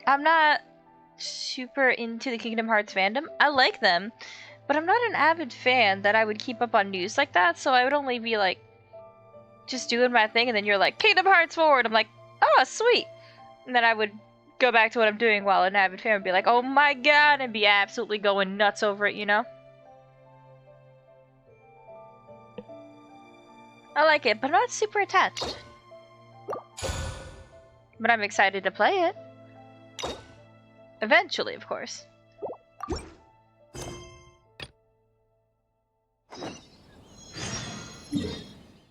I'm not super into the Kingdom Hearts fandom. I like them, but I'm not an avid fan that I would keep up on news like that, so I would only be like just doing my thing, and then you're like, Kingdom Hearts forward. I'm like, oh, sweet. And then I would go back to what I'm doing while an avid fan would be like, oh my god, and be absolutely going nuts over it, you know? I like it, but I'm not super attached. But I'm excited to play it. Eventually, of course.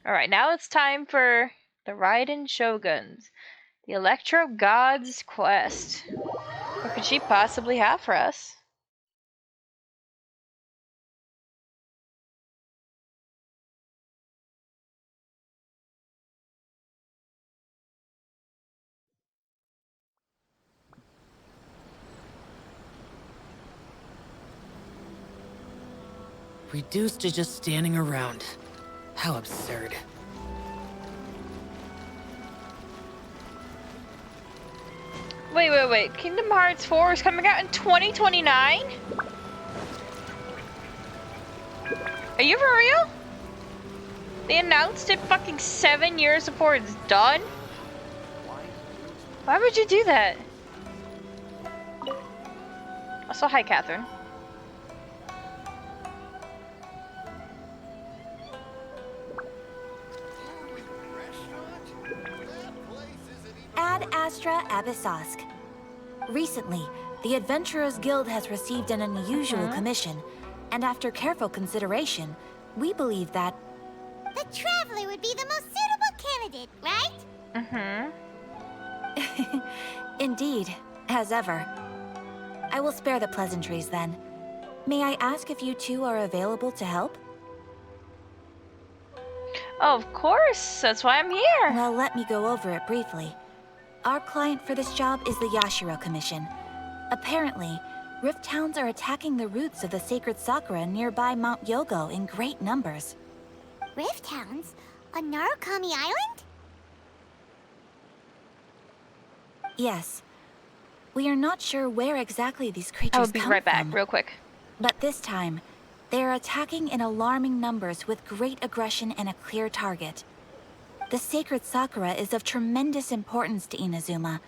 Alright, now it's time for the Raiden Shoguns. The Electro God's Quest. What could she possibly have for us? Reduced to just standing around. How absurd. Wait. Kingdom Hearts 4 is coming out in 2029? Are you for real? They announced it fucking 7 years before it's done? Why would you do that? Also, hi, Catherine. Ad Astra Abyssosque. Recently, the Adventurers Guild has received an unusual commission, and after careful consideration, we believe that the Traveler would be the most suitable candidate, right? Indeed, as ever. I will spare the pleasantries then. May I ask if you two are available to help? Oh, of course. That's why I'm here. Well, let me go over it briefly. Our client for this job is the Yashiro Commission. Apparently, Rift Towns are attacking the roots of the sacred Sakura nearby Mount Yogo in great numbers. Rift Hounds? On Narukami Island? Yes. We are not sure where exactly these creatures come from. I will be right back, real quick. But this time, they are attacking in alarming numbers with great aggression and a clear target. The sacred Sakura is of tremendous importance to Inazuma.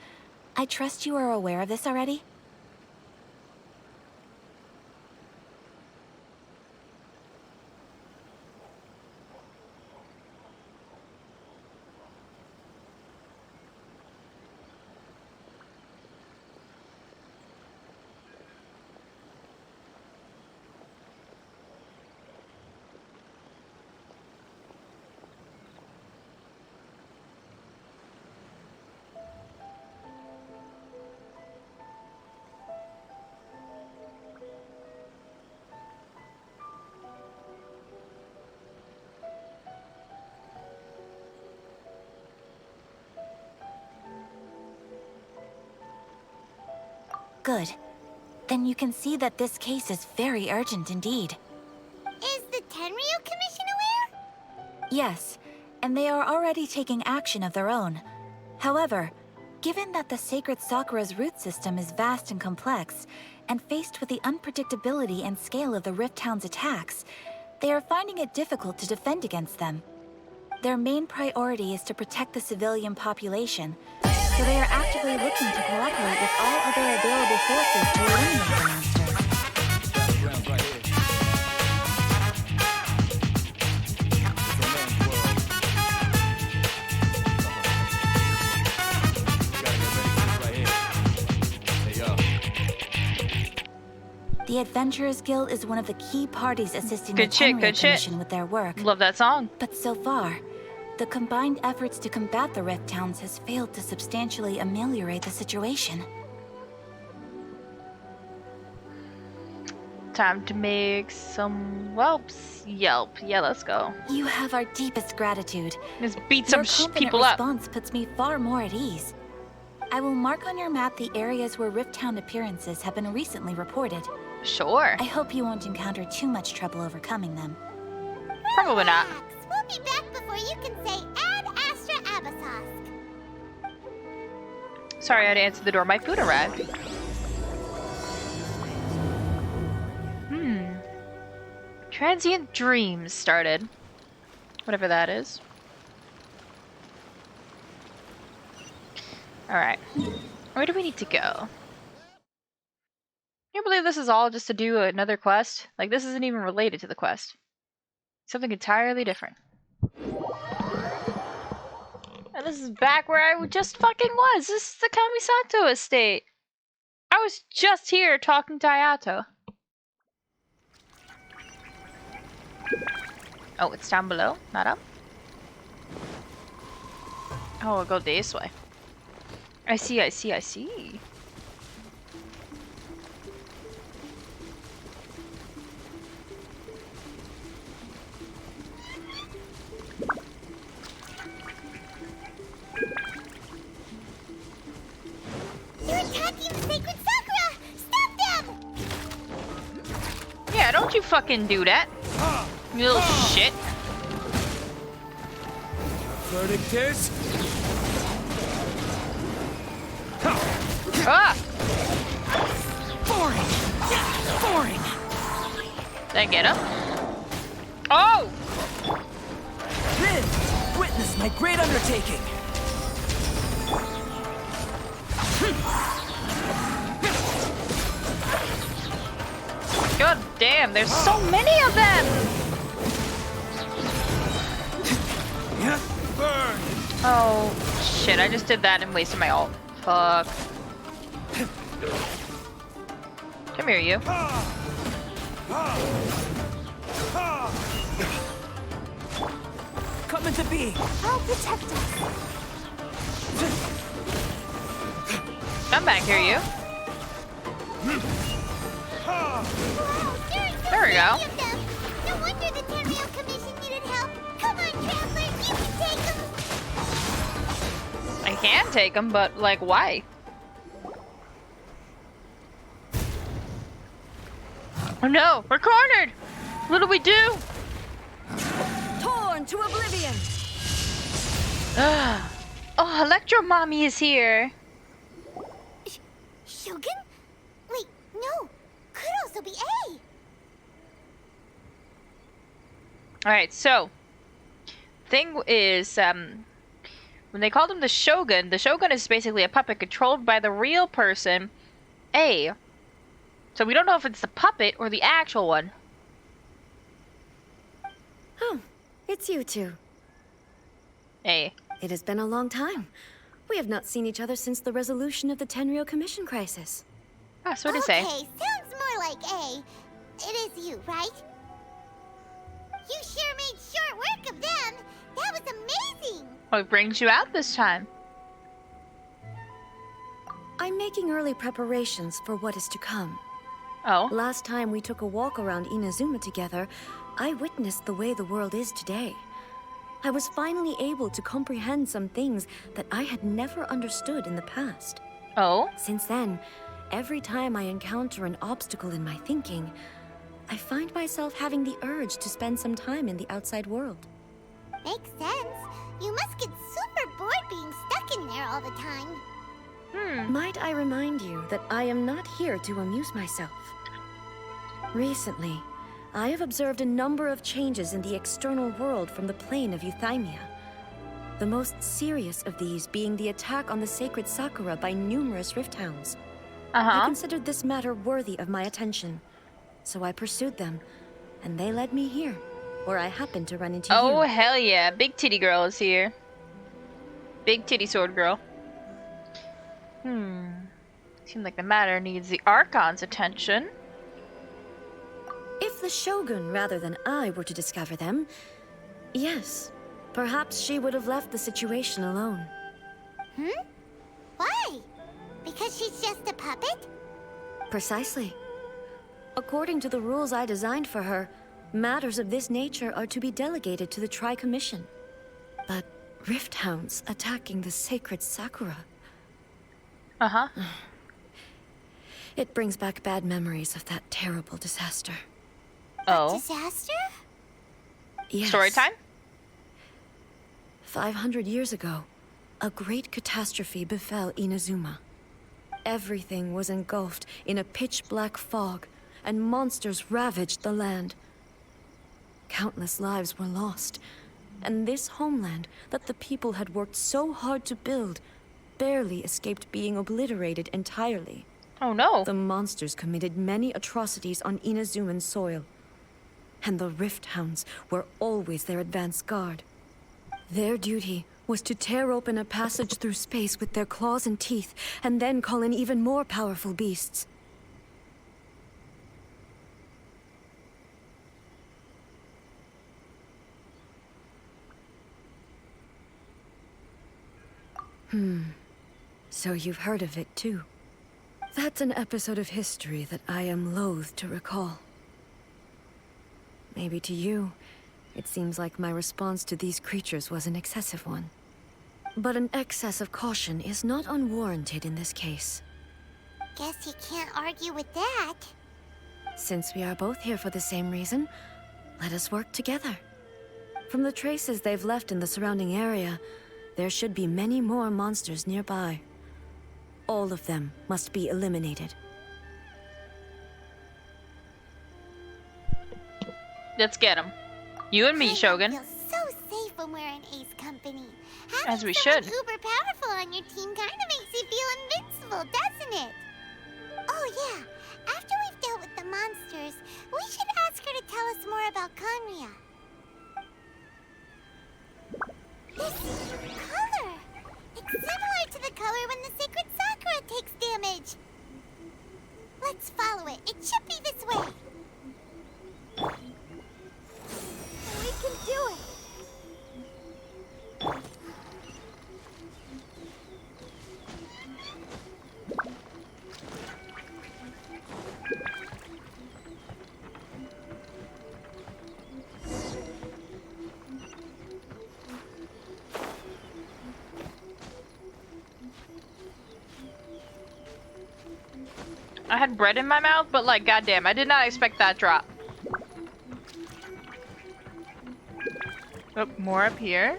I trust you are aware of this already? Good. Then you can see that this case is very urgent indeed. Is the Tenryu Commission aware? Yes, and they are already taking action of their own. However, given that the sacred Sakura's root system is vast and complex, and faced with the unpredictability and scale of the Rift Town's attacks, they are finding it difficult to defend against them. Their main priority is to protect the civilian population, so they are actively looking to cooperate with all other available forces to eliminate the monster. The Adventurers Guild is one of the key parties assisting the Tenryu Commission with their work. Love that song. But so far, the combined efforts to combat the Rift Towns has failed to substantially ameliorate the situation. Time to make some whelps yelp. Yeah, let's go. You have our deepest gratitude. Let's beat some people up. Your confident response puts me far more at ease. I will mark on your map the areas where Rift Town appearances have been recently reported. Sure. I hope you won't encounter too much trouble overcoming them. Probably not. We'll be back before you can say Ad Astra Abyssosque. Sorry, I had to answer the door. My food arrived. Transient dreams started. Whatever that is. Alright. Where do we need to go? Can you believe this is all just to do another quest? Like, this isn't even related to the quest. Something entirely different. And this is back where I just fucking was. This is the Kamisato estate. I was just here talking to Ayato. Oh, it's down below, not up. Oh, I'll go this way. I see, I see, I see. They're attacking the sacred Sakura! Stop them! Yeah, don't you fucking do that. You little shit. Verdict is... Ah! Boring! Boring! Did I get him? Oh! Live! Witness my great undertaking! God damn, there's so many of them! Burn! Oh, shit, I just did that and wasted my ult. Fuck. Come here, you. Come into being! I'll protect us. Come back here, you. Wow, There we go. many of them. No wonder the Tenryou Commission needed help. Come on, Traveler, you can take them. I can take them, but, like, why? Oh no, we're cornered! What do we do? Torn to oblivion! Oh, Electro Mommy is here. Shogun? Wait, no. Could also be A. Alright, so thing is, when they called him the Shogun is basically a puppet controlled by the real person, A. So we don't know if it's the puppet or the actual one. Oh, it's you two. A. It has been a long time. We have not seen each other since the resolution of the Tenryou Commission crisis. Ah, so what to say. Okay, sounds more like A. It is you, right? You sure made short work of them. That was amazing. What brings you out this time? I'm making early preparations for what is to come. Oh. Last time we took a walk around Inazuma together, I witnessed the way the world is today. I was finally able to comprehend some things that I had never understood in the past. Oh? Since then, every time I encounter an obstacle in my thinking, I find myself having the urge to spend some time in the outside world. Makes sense. You must get super bored being stuck in there all the time. Might I remind you that I am not here to amuse myself. Recently, I have observed a number of changes in the external world from the plane of Euthymia. The most serious of these being the attack on the sacred Sakura by numerous rift hounds. I considered this matter worthy of my attention, so I pursued them, and they led me here, where I happened to run into Oh, you. hell yeah. Big titty girl is here. Big titty sword girl. Seems like the matter needs the Archon's attention. If the Shogun rather than I were to discover them, yes, perhaps she would have left the situation alone. Why? Because she's just a puppet? Precisely. According to the rules I designed for her, matters of this nature are to be delegated to the Tri-Commission. But rift hounds attacking the sacred Sakura, it brings back bad memories of that terrible disaster. Oh. Disaster? Yes. Story time? 500 years ago, a great catastrophe befell Inazuma. Everything was engulfed in a pitch-black fog, and monsters ravaged the land. Countless lives were lost, and this homeland that the people had worked so hard to build barely escaped being obliterated entirely. Oh no. The monsters committed many atrocities on Inazuman soil, and the Rift Hounds were always their advance guard. Their duty was to tear open a passage through space with their claws and teeth, and then call in even more powerful beasts. So you've heard of it too. That's an episode of history that I am loath to recall. Maybe to you, it seems like my response to these creatures was an excessive one. But an excess of caution is not unwarranted in this case. Guess you can't argue with that. Since we are both here for the same reason, let us work together. From the traces they've left in the surrounding area, there should be many more monsters nearby. All of them must be eliminated. Let's get him. You and me, Shogun. I feel so safe when we're in Ace company. As we someone should. uber powerful on your team kind of makes you feel invincible, doesn't it? Oh yeah, after we've dealt with the monsters, we should ask her to tell us more about Conria. This color! It's similar to the color when the sacred Sakura takes damage. Let's follow it. It should be this way. We can do it. I had bread in my mouth, but like, goddamn, I did not expect that drop. Oh, more up here.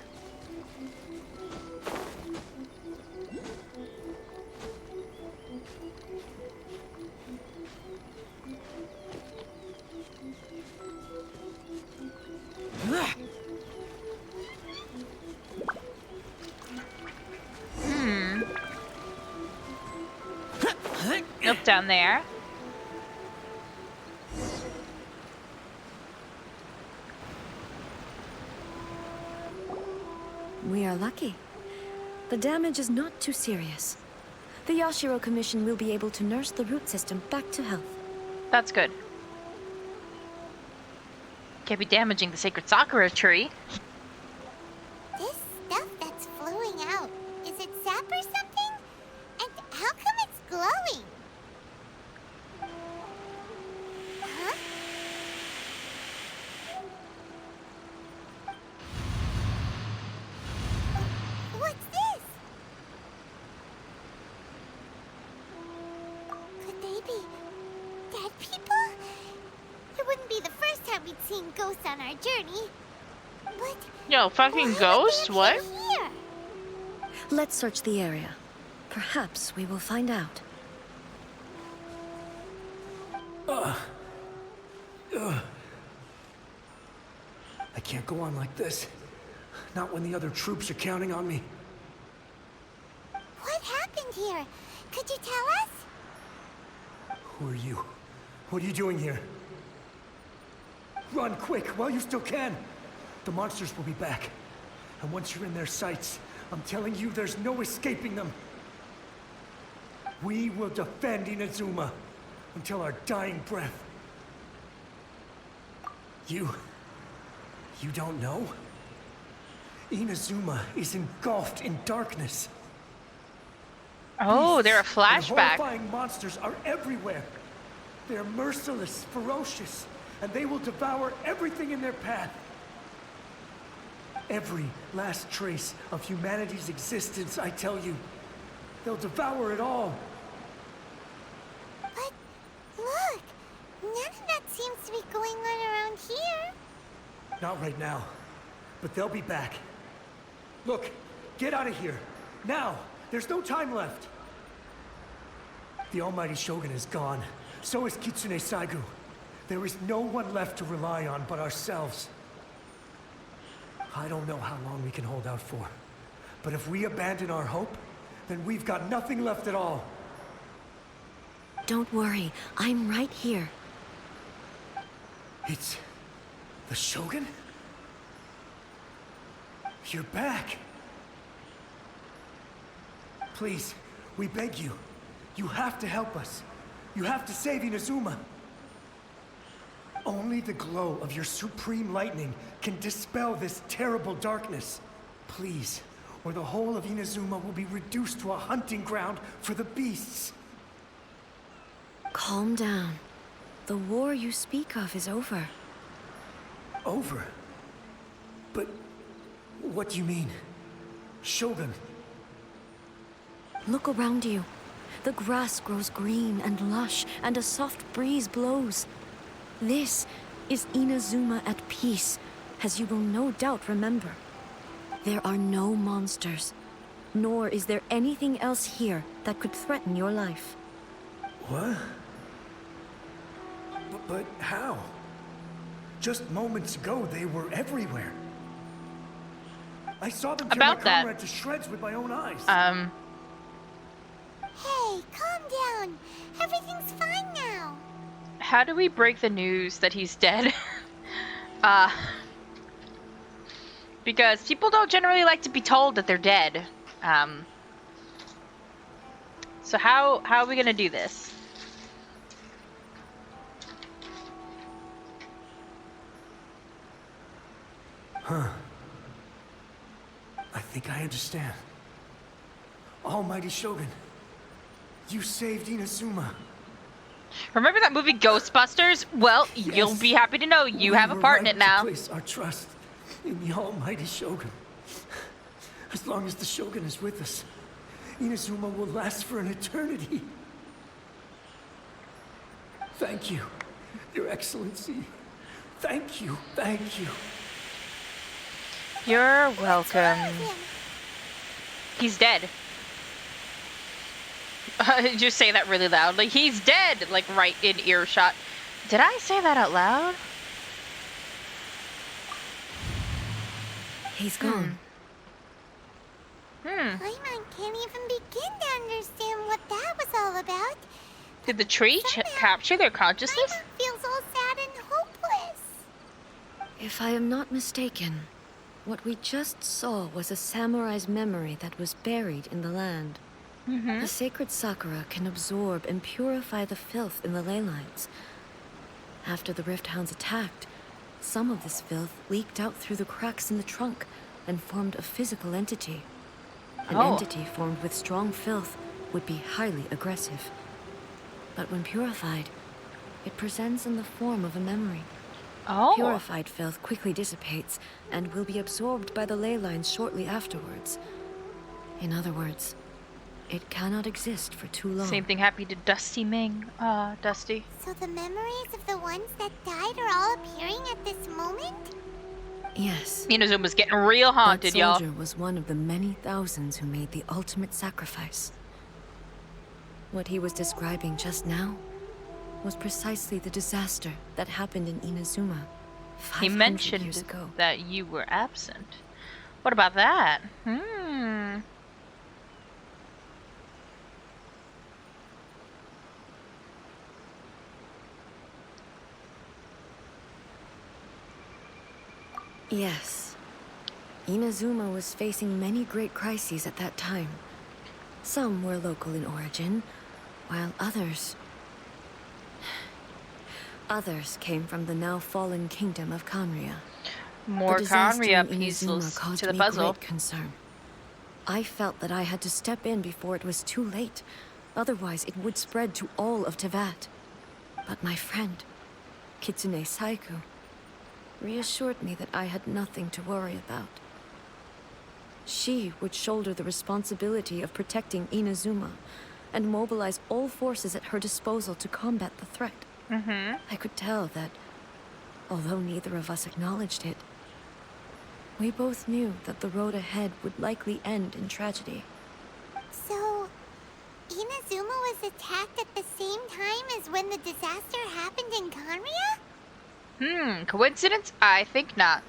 Up down there. We are lucky. The damage is not too serious. The Yashiro Commission will be able to nurse the root system back to health. That's good. Can't be damaging the sacred Sakura tree. This stuff that's flowing out, is it sap or something? And how come it's glowing? Huh? What's this? Could they be dead people? It wouldn't be the first time we'd seen ghosts on our journey. But Yo, fucking ghost? What? here? Let's search the area. Perhaps we will find out. I can't go on like this. Not when the other troops are counting on me. What happened here? Could you tell us? Who are you? What are you doing here? Run quick while you still can. The monsters will be back. And once you're in their sights, I'm telling you there's no escaping them. We will defend Inazuma until our dying breath. You don't know? Inazuma is engulfed in darkness. Oh, they're a Beasts and flashback. horrifying monsters are everywhere. They're merciless, ferocious, and they will devour everything in their path. Every last trace of humanity's existence, I tell you. They'll devour it all. But look, none of that seems to be going on around here. Not right now, but they'll be back. Look, get out of here. Now! There's no time left! The Almighty Shogun is gone. So is Kitsune Saigu. There is no one left to rely on but ourselves. I don't know how long we can hold out for. But if we abandon our hope, then we've got nothing left at all. Don't worry, I'm right here. It's... the Shogun? You're back! Please, we beg you. You have to help us. You have to save Inazuma. Only the glow of your supreme lightning can dispel this terrible darkness. Please, or the whole of Inazuma will be reduced to a hunting ground for the beasts. Calm down. The war you speak of is over. Over? But... what do you mean? Shogun? Look around you. The grass grows green and lush, and a soft breeze blows. This is Inazuma at peace, as you will no doubt remember. There are no monsters, nor is there anything else here that could threaten your life. What? But how? Just moments ago, they were everywhere. I saw them tear my comrade to shreds with my own eyes. Hey, calm down. Everything's fine now. How do we break the news that he's dead? Because people don't generally like to be told that they're dead. So how are we gonna do this? Huh. I think I understand. Almighty Shogun, you saved Inazuma. Remember that movie Ghostbusters? Well, Yes. you'll be happy to know you have a We were part in right it now. to place our trust in the Almighty Shogun. As long as the Shogun is with us, Inazuma will last for an eternity. Thank you, Your Excellency. Thank you, thank you. You're welcome. He's dead. Just say that really loud. Like, he's dead! Like, right in earshot. Did I say that out loud? He's gone. Paimon can't even begin to understand what that was all about. Did the tree capture their consciousness? Paimon feels all sad and hopeless. If I am not mistaken, what we just saw was a samurai's memory that was buried in the land. The sacred sakura can absorb and purify the filth in the ley lines. After the Rift Hounds attacked, some of this filth leaked out through the cracks in the trunk and formed a physical entity. An entity formed with strong filth would be highly aggressive. But when purified, it presents in the form of a memory. Purified filth quickly dissipates and will be absorbed by the ley lines shortly afterwards. In other words, it cannot exist for too long. Same thing happened to Dusty Ming. Dusty. So the memories of the ones that died are all appearing at this moment? Yes. Inazuma's getting real haunted, that y'all. soldier was one of the many thousands who made the ultimate sacrifice. What he was describing just now was precisely the disaster that happened in Inazuma 500 He mentioned years ago. that you were absent. What about that? Yes. Inazuma was facing many great crises at that time. Some were local in origin, while others came from the now fallen kingdom of Kanria. More The disaster Kanria in pieces Inazuma caused to the me puzzle. great concern. I felt that I had to step in before it was too late. Otherwise, it would spread to all of Tevat. But my friend, Kitsune Saigu, reassured me that I had nothing to worry about. She would shoulder the responsibility of protecting Inazuma and mobilize all forces at her disposal to combat the threat. I could tell that, although neither of us acknowledged it, we both knew that the road ahead would likely end in tragedy. So, Inazuma was attacked at the same time as when the disaster happened in Conria? Coincidence? I think not.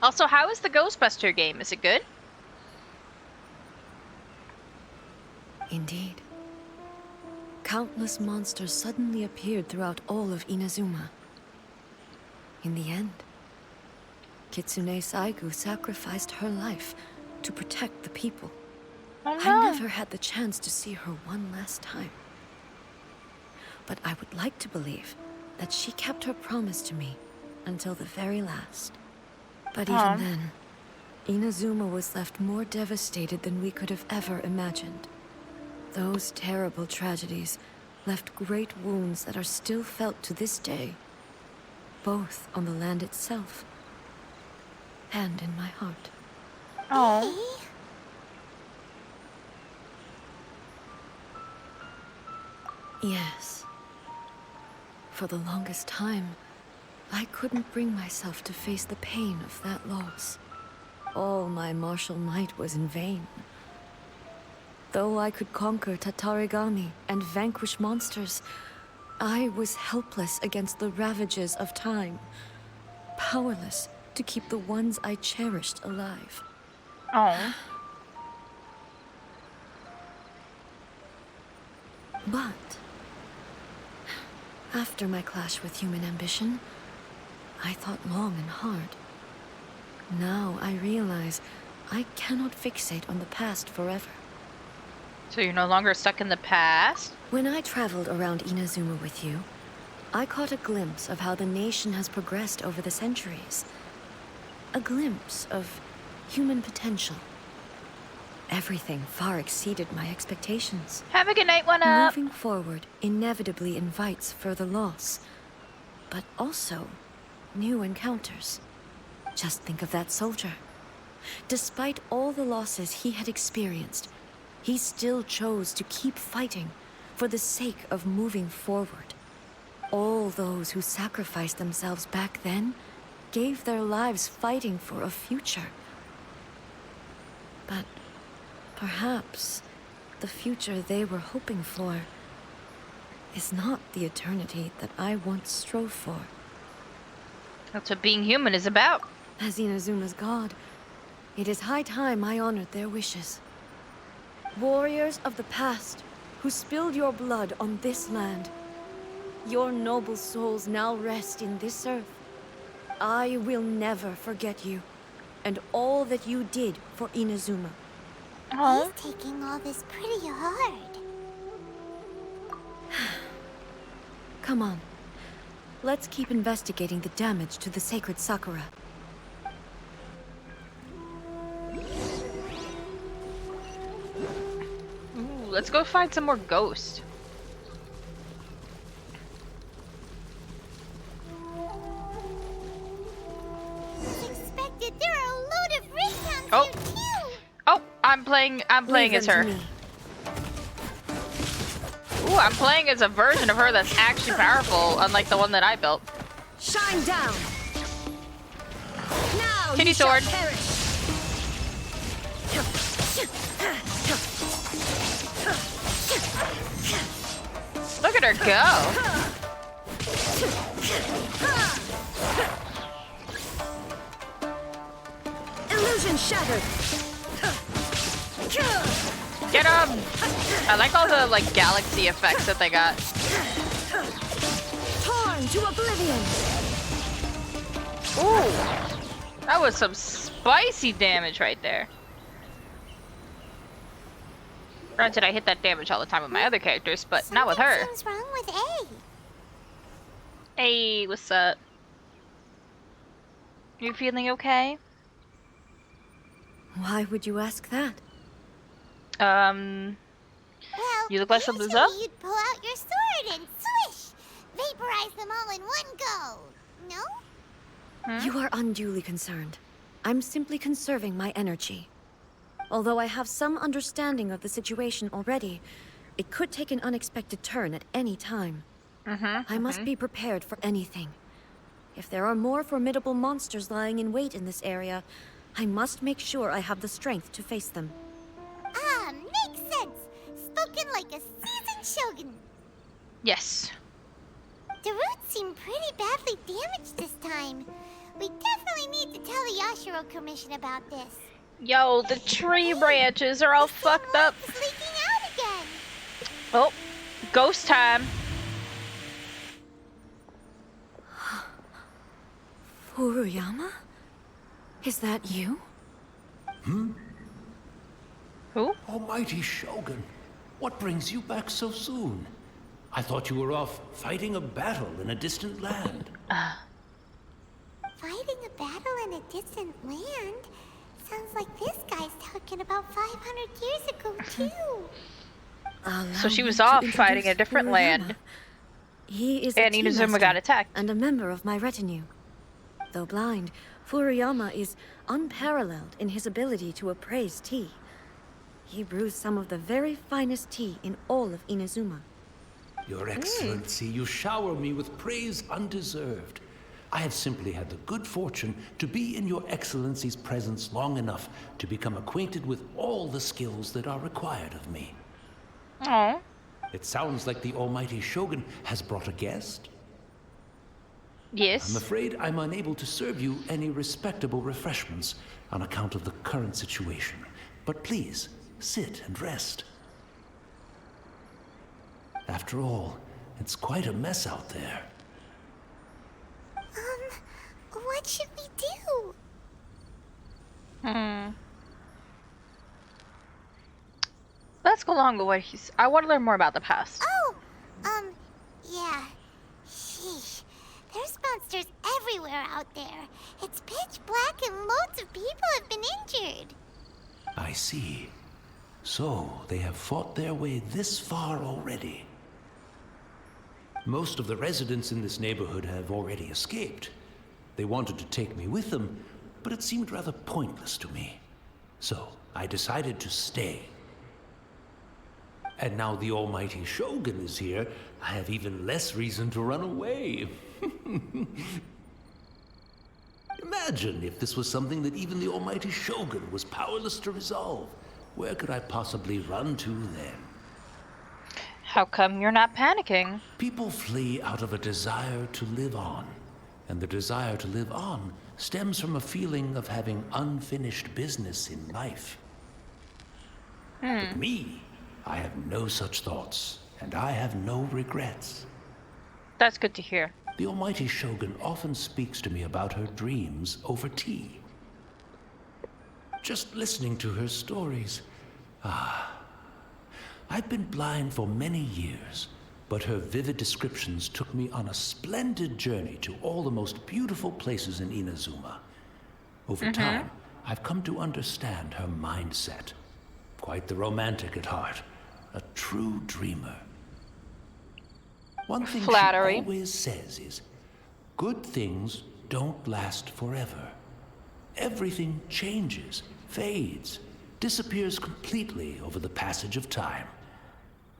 Also, how is the Ghostbuster game? Is it good? Indeed. Countless monsters suddenly appeared throughout all of Inazuma. In the end, Kitsune Saigu sacrificed her life to protect the people. Oh, I no. never had the chance to see her one last time. But I would like to believe that she kept her promise to me until the very last. But even then, Inazuma was left more devastated than we could have ever imagined. Those terrible tragedies left great wounds that are still felt to this day, both on the land itself and in my heart. Oh. Yes. For the longest time, I couldn't bring myself to face the pain of that loss. All my martial might was in vain. Though I could conquer Tatarigami and vanquish monsters, I was helpless against the ravages of time, powerless to keep the ones I cherished alive. Oh. But after my clash with human ambition, I thought long and hard. Now I realize I cannot fixate on the past forever. So you're no longer stuck in the past? When I traveled around Inazuma with you, I caught a glimpse of how the nation has progressed over the centuries. A glimpse of human potential. Everything far exceeded my expectations. Have a good night, one up. Moving forward inevitably invites further loss, but also new encounters. Just think of that soldier. Despite all the losses he had experienced, he still chose to keep fighting for the sake of moving forward. All those who sacrificed themselves back then gave their lives fighting for a future. But perhaps the future they were hoping for is not the eternity that I once strove for. That's what being human is about. As Inazuma's god, it is high time I honored their wishes. Warriors of the past, who spilled your blood on this land, your noble souls now rest in this earth. I will never forget you, and all that you did for Inazuma. Oh. He's taking all this pretty hard. Come on. Let's keep investigating the damage to the sacred Sakura. Ooh, let's go find some more ghosts. As expected, there are a load of Raytowns Oh. here too. Oh, I'm playing Leave as them her. to me. Ooh, I'm playing as a version of her that's actually powerful, unlike the one that I built. Shine down! Now Kitty you shall sword. perish! Look at her go. Illusion shattered! Get him! I like all the like galaxy effects that they got. Torn to oblivion! Ooh, that was some spicy damage right there. Granted, I hit that damage all the time with my other characters, but not with her. Something seems wrong with A. Hey, what's up? You feeling okay? Why would you ask that? Well, You look like something's usually up? you'd pull out your sword and swish! Vaporize them all in one go. No? You are unduly concerned. I'm simply conserving my energy. Although I have some understanding of the situation already, it could take an unexpected turn at any time. I must be prepared for anything. If there are more formidable monsters lying in wait in this area, I must make sure I have the strength to face them. Ah, looking like a seasoned shogun. Yes. The roots seem pretty badly damaged this time. We definitely need to tell the Yashiro Commission about this. Yo, the tree branches are all fucked up. It's leaking out again. Oh, ghost time. Furuyama? Is that you? Who? Almighty Shogun, what brings you back so soon? I thought you were off fighting a battle in a distant land. Fighting a battle in a distant land? Sounds like this guy's talking about 500 years ago, too. So she was off fighting a different land. He is And a tea Inazuma master got attacked. and a member of my retinue. Though blind, Furuyama is unparalleled in his ability to appraise tea. He brews some of the very finest tea in all of Inazuma. Your Excellency, you shower me with praise undeserved. I have simply had the good fortune to be in your Excellency's presence long enough to become acquainted with all the skills that are required of me. Oh. It sounds like the Almighty Shogun has brought a guest. Yes. I'm afraid I'm unable to serve you any respectable refreshments on account of the current situation. But please, sit and rest. After all, it's quite a mess out there. What should we do? Let's go along with what he's. I want to learn more about the past. Oh, yeah. Sheesh. There's monsters everywhere out there. It's pitch black and loads of people have been injured. I see. So, they have fought their way this far already. Most of the residents in this neighborhood have already escaped. They wanted to take me with them, but it seemed rather pointless to me. So, I decided to stay. And now the Almighty Shogun is here, I have even less reason to run away. Imagine if this was something that even the Almighty Shogun was powerless to resolve. Where could I possibly run to then? How come you're not panicking? People flee out of a desire to live on. And the desire to live on stems from a feeling of having unfinished business in life. But me, I have no such thoughts, and I have no regrets. That's good to hear. The Almighty Shogun often speaks to me about her dreams over tea. Just listening to her stories. I've been blind for many years, but her vivid descriptions took me on a splendid journey to all the most beautiful places in Inazuma. Over time, I've come to understand her mindset. Quite the romantic at heart, a true dreamer. One thing Flattery. she always says is, good things don't last forever. Everything changes, fades, disappears completely over the passage of time.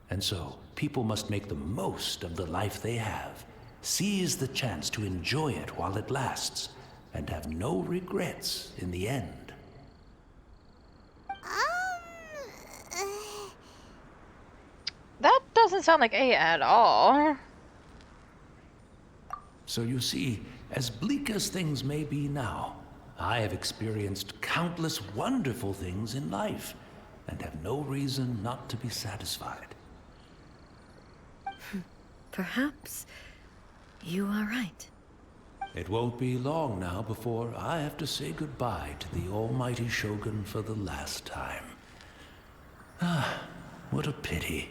And so, people must make the most of the life they have, seize the chance to enjoy it while it lasts, and have no regrets in the end. That doesn't sound like A at all. So you see, as bleak as things may be now, I have experienced countless wonderful things in life, and have no reason not to be satisfied. Perhaps you are right. It won't be long now before I have to say goodbye to the Almighty Shogun for the last time. What a pity.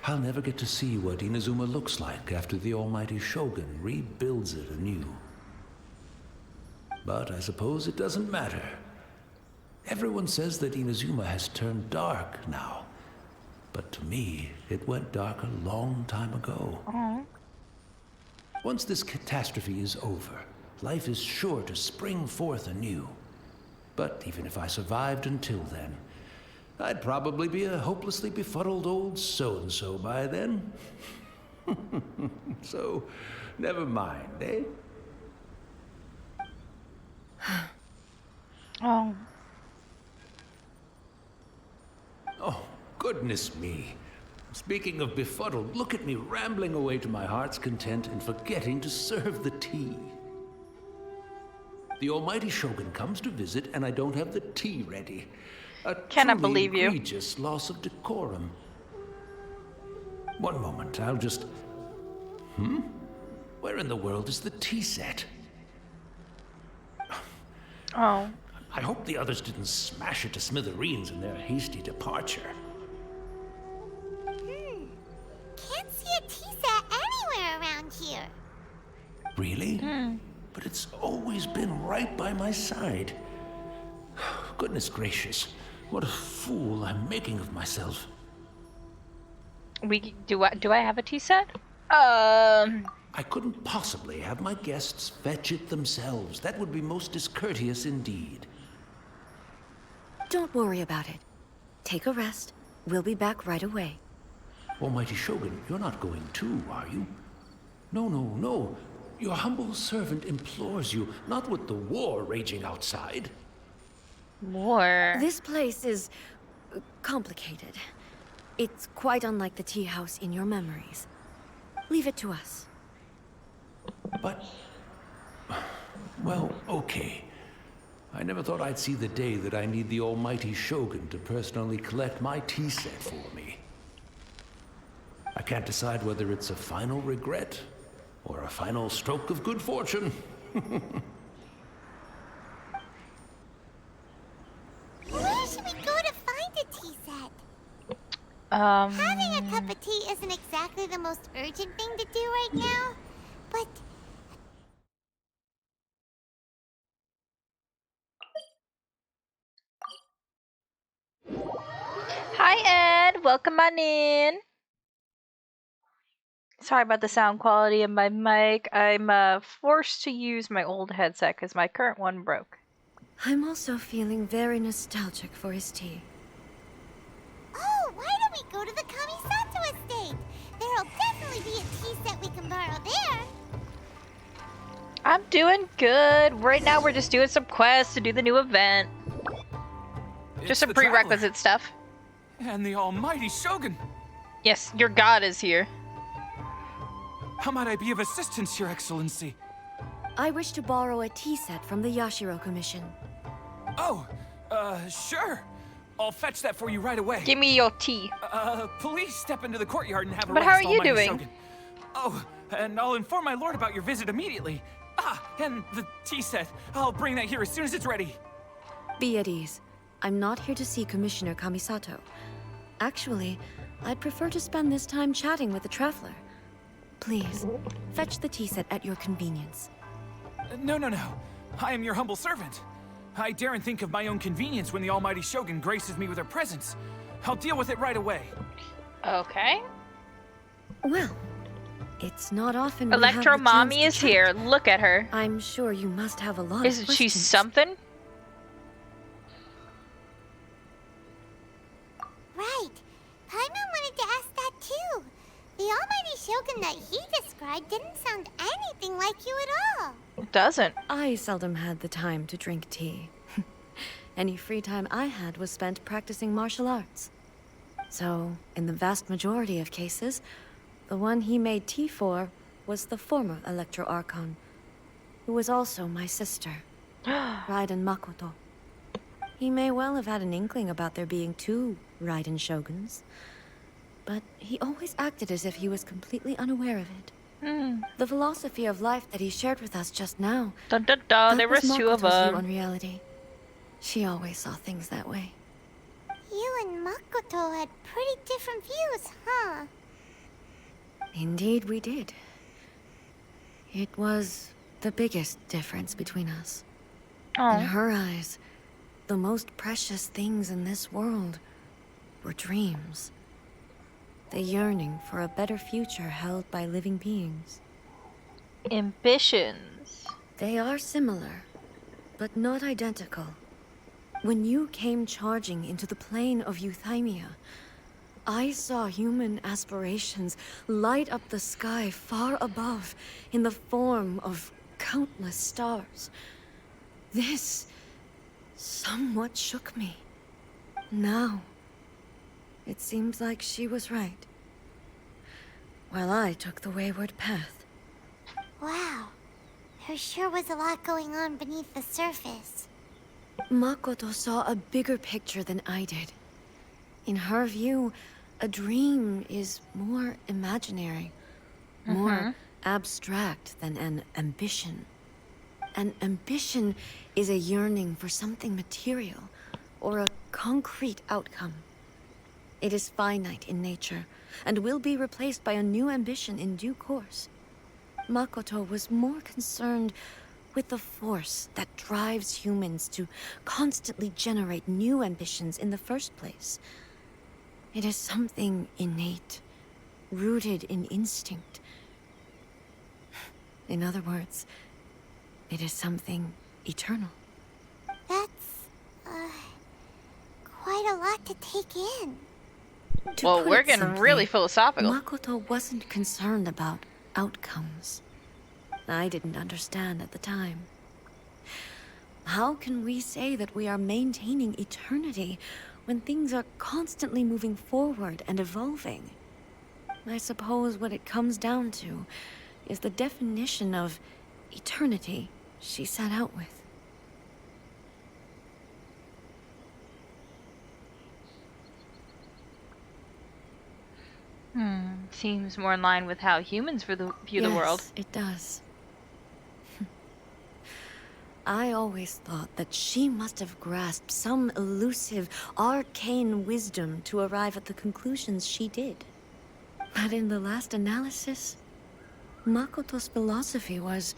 I'll never get to see what Inazuma looks like after the Almighty Shogun rebuilds it anew. But I suppose it doesn't matter. Everyone says that Inazuma has turned dark now. But to me, it went dark a long time ago. Once this catastrophe is over, life is sure to spring forth anew. But even if I survived until then, I'd probably be a hopelessly befuddled old so-and-so by then. So, never mind, eh? Oh. Oh, goodness me. Speaking of befuddled, look at me rambling away to my heart's content and forgetting to serve the tea. The almighty Shogun comes to visit and I don't have the tea ready. A Cannot truly believe you. egregious loss of decorum. One moment, I'll just... Where in the world is the tea set? Oh. I hope the others didn't smash it to smithereens in their hasty departure. Can't see a tea set anywhere around here. Really? But it's always been right by my side. Goodness gracious, what a fool I'm making of myself. Do I have a tea set? I couldn't possibly have my guests fetch it themselves. That would be most discourteous indeed. Don't worry about it. Take a rest. We'll be back right away. Almighty Shogun, you're not going too, are you? No, no, no. Your humble servant implores you, not with the war raging outside. War. This place is complicated. It's quite unlike the tea house in your memories. Leave it to us. But... well, okay. I never thought I'd see the day that I need the almighty Shogun to personally collect my tea set for me. I can't decide whether it's a final regret or a final stroke of good fortune. Where should we go to find a tea set? Um. Having a cup of tea isn't exactly the most urgent thing to do right now, but Hi, Ed. Welcome on in. Sorry about the sound quality of my mic. I'm forced to use my old headset because my current one broke. I'm also feeling very nostalgic for his tea. oh, why don't we go to the Kamisato estate? There'll definitely be a tea set we can borrow there. I'm doing good. Right now we're just doing some quests to do the new event. Just some the traveler prerequisite stuff. and the almighty Shogun. Yes, your god is here. How might I be of assistance, Your Excellency? I wish to borrow a tea set from the Yashiro Commission. Oh, sure. I'll fetch that for you right away. Give me your tea. Please step into the courtyard and have a But rest, how are you almighty doing? Shogun. Oh, and I'll inform my lord about your visit immediately. Ah, and the tea set. I'll bring that here as soon as it's ready. Be at ease. I'm not here to see Commissioner Kamisato. Actually, I'd prefer to spend this time chatting with the traveler. Please, fetch the tea set at your convenience. No. I am your humble servant. I daren't think of my own convenience when the almighty Shogun graces me with her presence. I'll deal with it right away. Okay. Well, it's not often we have Electro the chance Mommy to is chat. here. Look at her. I'm sure you must have a lot of Isn't she questions. something? Right. Paimon wanted to ask that too. The almighty Shogun that he described didn't sound anything like you at all. It doesn't. I seldom had the time to drink tea. Any free time I had was spent practicing martial arts. So, in the vast majority of cases, the one he made tea for was the former Electro Archon, who was also my sister, Raiden Makoto. He may well have had an inkling about there being two Raiden Shoguns, but he always acted as if he was completely unaware of it. The philosophy of life that he shared with us just now, Dun dun dun. that There was two of Makoto's view them. on reality. She always saw things that way. You and Makoto had pretty different views, huh? Indeed, we did. It was the biggest difference between us. In Oh. her eyes, the most precious things in this world were dreams. The yearning for a better future held by living beings. Ambitions. They are similar, but not identical. When you came charging into the plane of Euthymia, I saw human aspirations light up the sky far above in the form of countless stars. This somewhat shook me. Now, it seems like she was right. while I took the wayward path. Wow. There sure was a lot going on beneath the surface. Makoto saw a bigger picture than I did. In her view, a dream is more imaginary, more abstract than an ambition. An ambition is a yearning for something material, or a concrete outcome. It is finite in nature, and will be replaced by a new ambition in due course. Makoto was more concerned with the force that drives humans to constantly generate new ambitions in the first place. It is something innate, rooted in instinct. In other words, it is something eternal. That's, quite a lot to take in. Well, put we're it getting simply, really philosophical. Makoto wasn't concerned about outcomes. I didn't understand at the time. How can we say that we are maintaining eternity when things are constantly moving forward and evolving? I suppose what it comes down to is the definition of eternity she set out with. Seems more in line with how humans view the world. Yes, it does. I always thought that she must have grasped some elusive, arcane wisdom to arrive at the conclusions she did. But in the last analysis, Makoto's philosophy was,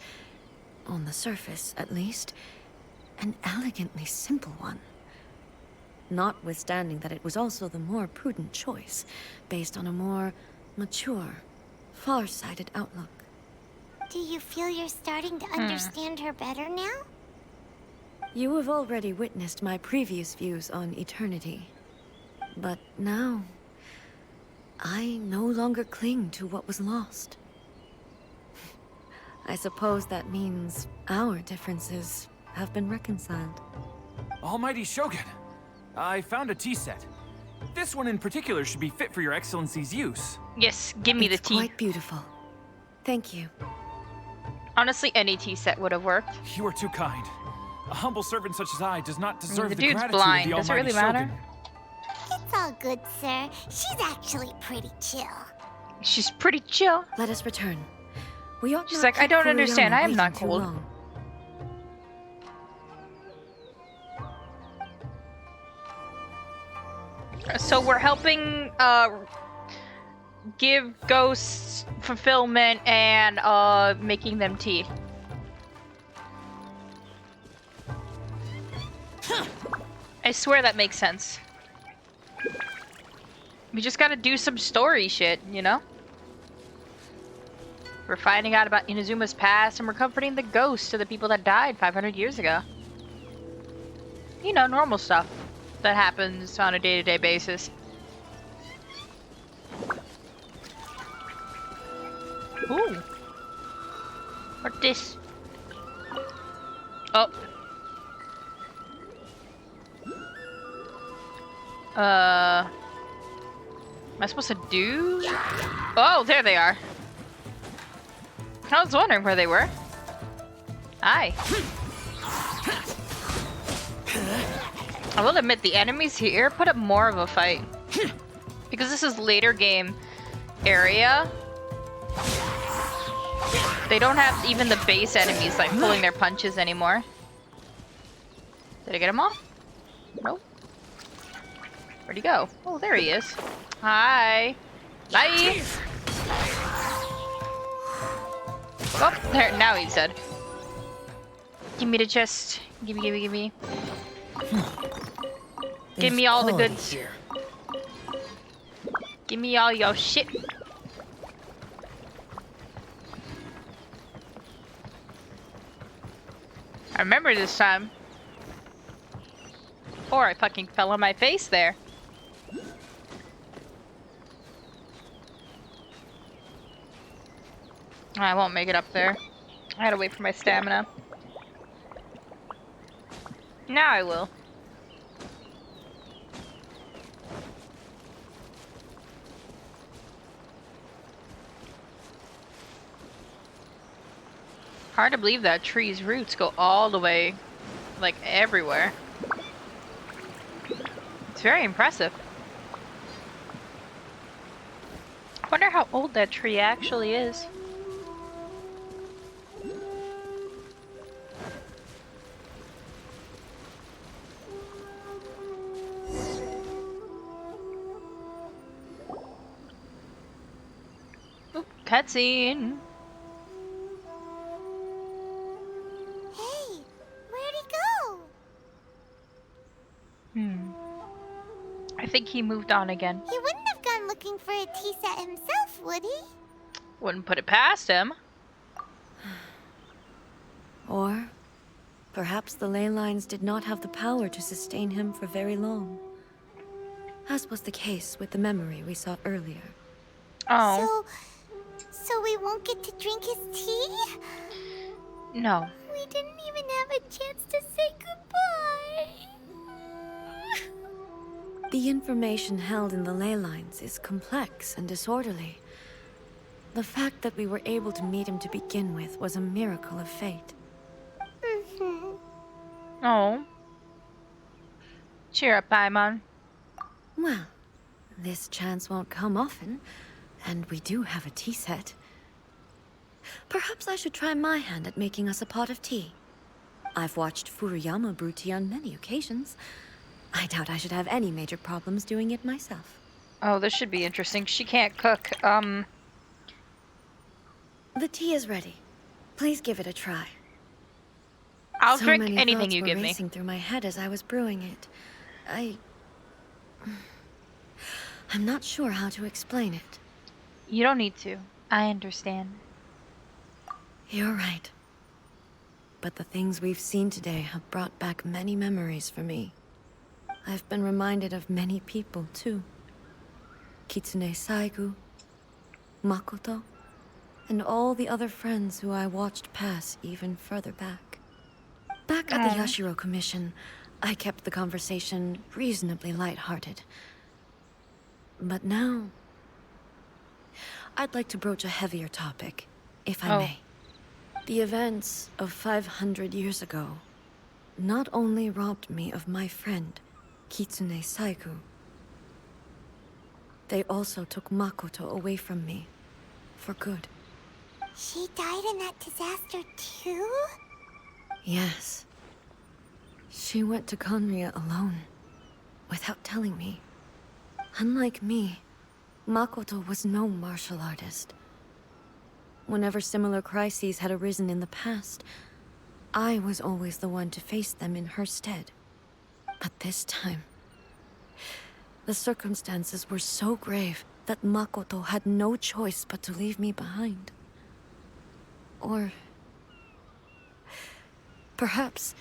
on the surface at least, an elegantly simple one. Notwithstanding that it was also the more prudent choice, based on a more mature, far-sighted outlook. Do you feel you're starting to understand her better now? You have already witnessed my previous views on eternity. But now, I no longer cling to what was lost. I suppose that means our differences have been reconciled. Almighty Shogun, I found a tea set. This one in particular should be fit for your Excellency's use. Yes, give me It's the tea. quite beautiful. Thank you. Honestly, any tea set would have worked. You are too kind. A humble servant such as I does not deserve the the dude's gratitude blind. of the Does it Almighty really matter? Shogun. It's all good, sir. She's actually pretty chill. She's pretty chill. Let us return. We ought She's not like, I keep don't understand. Furuyama I am not waiting too cold. long. So we're helping give ghosts fulfillment and making them tea. I swear that makes sense. We just gotta do some story shit, you know? We're finding out about Inazuma's past and we're comforting the ghosts of the people that died 500 years ago. You know, normal stuff that happens on a day-to-day basis. Ooh. What's this? Oh. Am I supposed to do? Oh, there they are. I was wondering where they were. Hi. I will admit, the enemies here put up more of a fight. Because this is later game area. They don't have even the base enemies like pulling their punches anymore. Did I get them all? Nope. Where'd he go? Oh, there he is. Hi. Bye. Oh, there. Now he's dead. Give me the chest. Gimme, gimme, gimme. Give me all the goods. Here. Give me all your shit. I remember this time. Or I fucking fell on my face there. I won't make it up there. I had to wait for my stamina. Now I will. Hard to believe that tree's roots go all the way, like, everywhere. It's very impressive. I wonder how old that tree actually is. Oop, cutscene. Hey, where'd he go? I think he moved on again. He wouldn't have gone looking for a tea set himself, would he? Wouldn't put it past him. Or perhaps the ley lines did not have the power to sustain him for very long. As was the case with the memory we saw earlier. Oh. So we won't get to drink his tea? No. We didn't even have a chance to say goodbye. The information held in the ley lines is complex and disorderly. The fact that we were able to meet him to begin with was a miracle of fate. Oh. Cheer up, Paimon. Well, this chance won't come often, and we do have a tea set. Perhaps I should try my hand at making us a pot of tea. I've watched Furuyama brew tea on many occasions. I doubt I should have any major problems doing it myself. Oh, this should be interesting. She can't cook. The tea is ready. Please give it a try. I'll So drink many anything thoughts you were give me. racing through my head as I was brewing it. I'm not sure how to explain it. You don't need to. I understand. You're right. But the things we've seen today have brought back many memories for me. I've been reminded of many people, too. Kitsune Saigu, Makoto, and all the other friends who I watched pass even further back. Back at the Yashiro Commission, I kept the conversation reasonably lighthearted. But now, I'd like to broach a heavier topic, if I may. The events of 500 years ago not only robbed me of my friend, Kitsune Saigu, they also took Makoto away from me, for good. She died in that disaster too? Yes. She went to Conria alone, without telling me. Unlike me, Makoto was no martial artist. Whenever similar crises had arisen in the past, I was always the one to face them in her stead. But this time, the circumstances were so grave that Makoto had no choice but to leave me behind. Or perhaps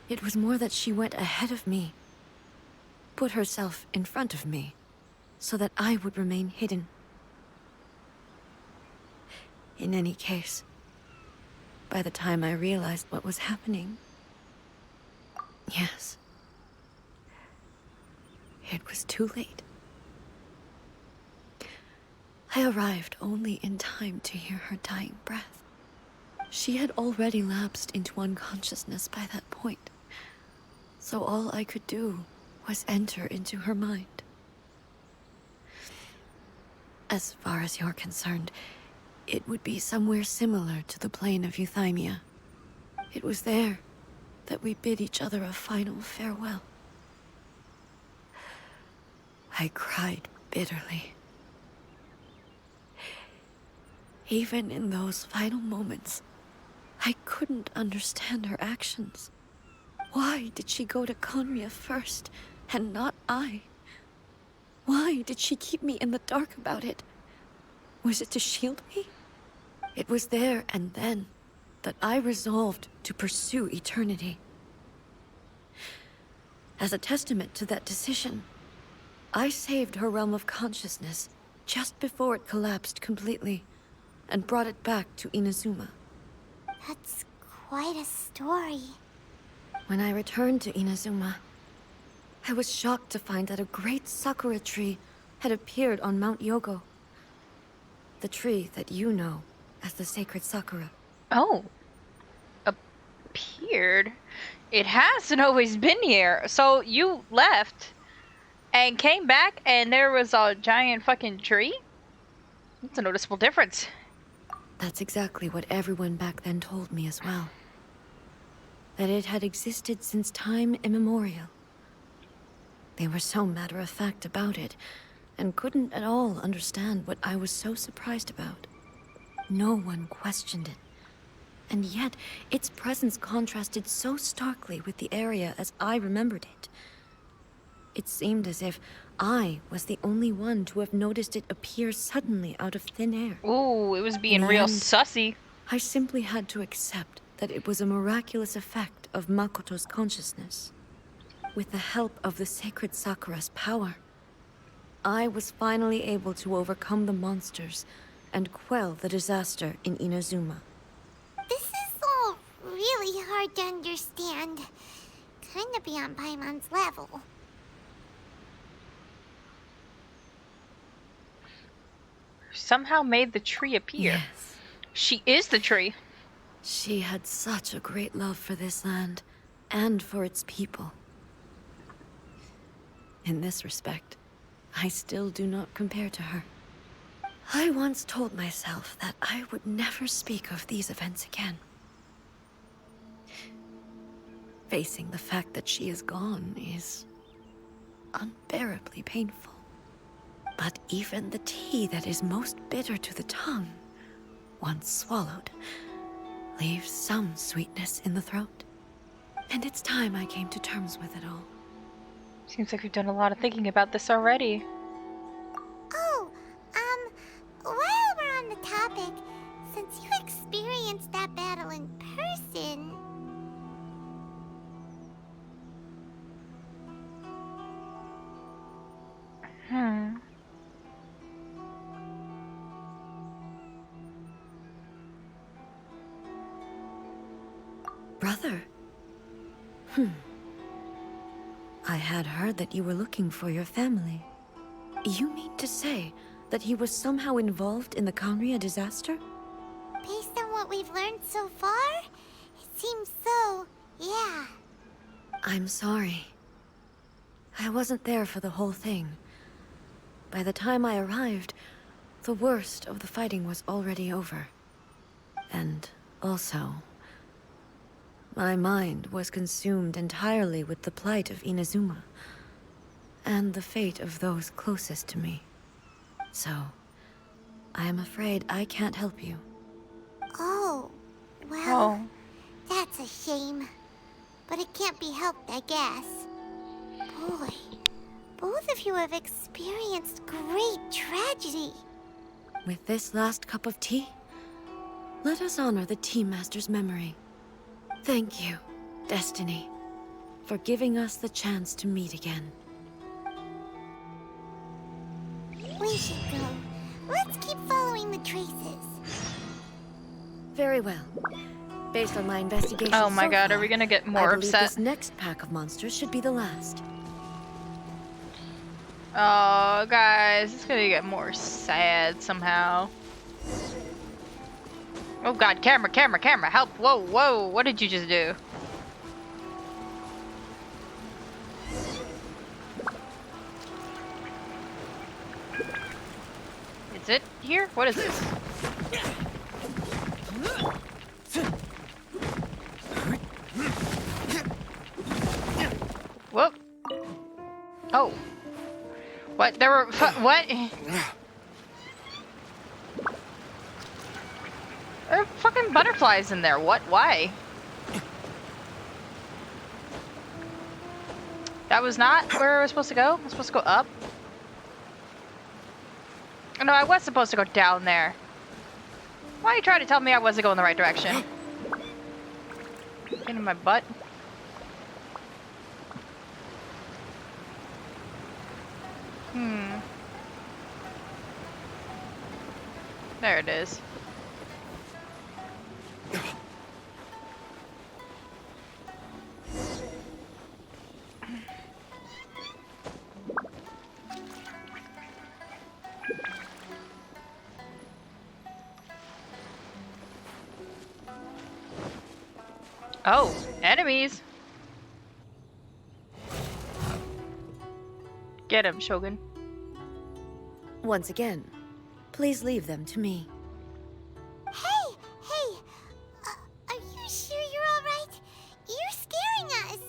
it was more that she went ahead of me, put herself in front of me, so that I would remain hidden. In any case, by the time I realized what was happening, yes, it was too late. I arrived only in time to hear her dying breath. She had already lapsed into unconsciousness by that point, so all I could do was enter into her mind. As far as you're concerned, it would be somewhere similar to the plane of Euthymia. It was there that we bid each other a final farewell. I cried bitterly. Even in those final moments, I couldn't understand her actions. Why did she go to Conria first, and not I? Why did she keep me in the dark about it? Was it to shield me? It was there and then that I resolved to pursue eternity. As a testament to that decision, I saved her realm of consciousness just before it collapsed completely, and brought it back to Inazuma. That's quite a story. When I returned to Inazuma, I was shocked to find that a great sakura tree had appeared on Mount Yogo. The tree that you know as the sacred sakura. Oh. appeared? It hasn't always been here. So you left and came back and there was a giant fucking tree? That's a noticeable difference. That's exactly what everyone back then told me as well. That it had existed since time immemorial. They were so matter-of-fact about it, and couldn't at all understand what I was so surprised about. No one questioned it. And yet, its presence contrasted so starkly with the area as I remembered it. It seemed as if I was the only one to have noticed it appear suddenly out of thin air. Ooh, it was being In the real end, sussy. I simply had to accept that it was a miraculous effect of Makoto's consciousness. With the help of the sacred Sakura's power, I was finally able to overcome the monsters and quell the disaster in Inazuma. This is all really hard to understand. Kinda beyond Paimon's level. Somehow made the tree appear. Yes. She is the tree. She had such a great love for this land, and for its people. In this respect, I still do not compare to her. I once told myself that I would never speak of these events again. Facing the fact that she is gone is unbearably painful. But even the tea that is most bitter to the tongue, once swallowed, leaves some sweetness in the throat. And it's time I came to terms with it all. Seems like we've done a lot of thinking about this already. Oh, while we're on the topic, since you experienced that battle in person... Brother? I had heard that you were looking for your family. You mean to say that he was somehow involved in the Kanria disaster? Based on what we've learned so far, it seems so, yeah. I'm sorry. I wasn't there for the whole thing. By the time I arrived, the worst of the fighting was already over. And also, my mind was consumed entirely with the plight of Inazuma, and the fate of those closest to me. So, I am afraid I can't help you. Oh, well, that's a shame. But it can't be helped, I guess. Boy, both of you have experienced great tragedy. With this last cup of tea, let us honor the Tea Master's memory. Thank you, Destiny, for giving us the chance to meet again. We should go. Let's keep following the traces. Very well. Based on my investigation Oh my so god, far, are we gonna get I more believe upset? this next pack of monsters should be the last. Oh, guys, it's gonna get more sad somehow. Oh god, camera, camera, camera, help! Whoa, whoa, what did you just do? Is it here? What is this? Whoop. Oh. What? There were what? There are fucking butterflies in there. What? Why? That was not where I was supposed to go? I was supposed to go up? Oh, no, I was supposed to go down there. Why are you trying to tell me I wasn't going the right direction? Get in my butt. There it is. Oh, enemies. Get him, Shogun. Once again, please leave them to me. Hey, hey! Are you sure you're all right? You're scaring us!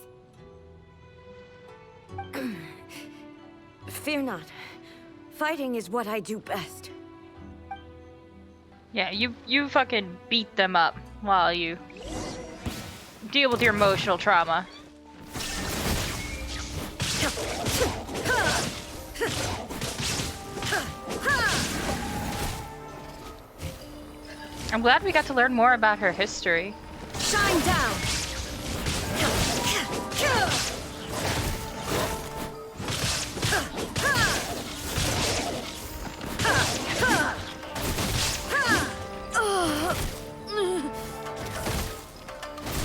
Fear not. Fighting is what I do best. Yeah, you fucking beat them up while you deal with your emotional trauma. I'm glad we got to learn more about her history. Shine down!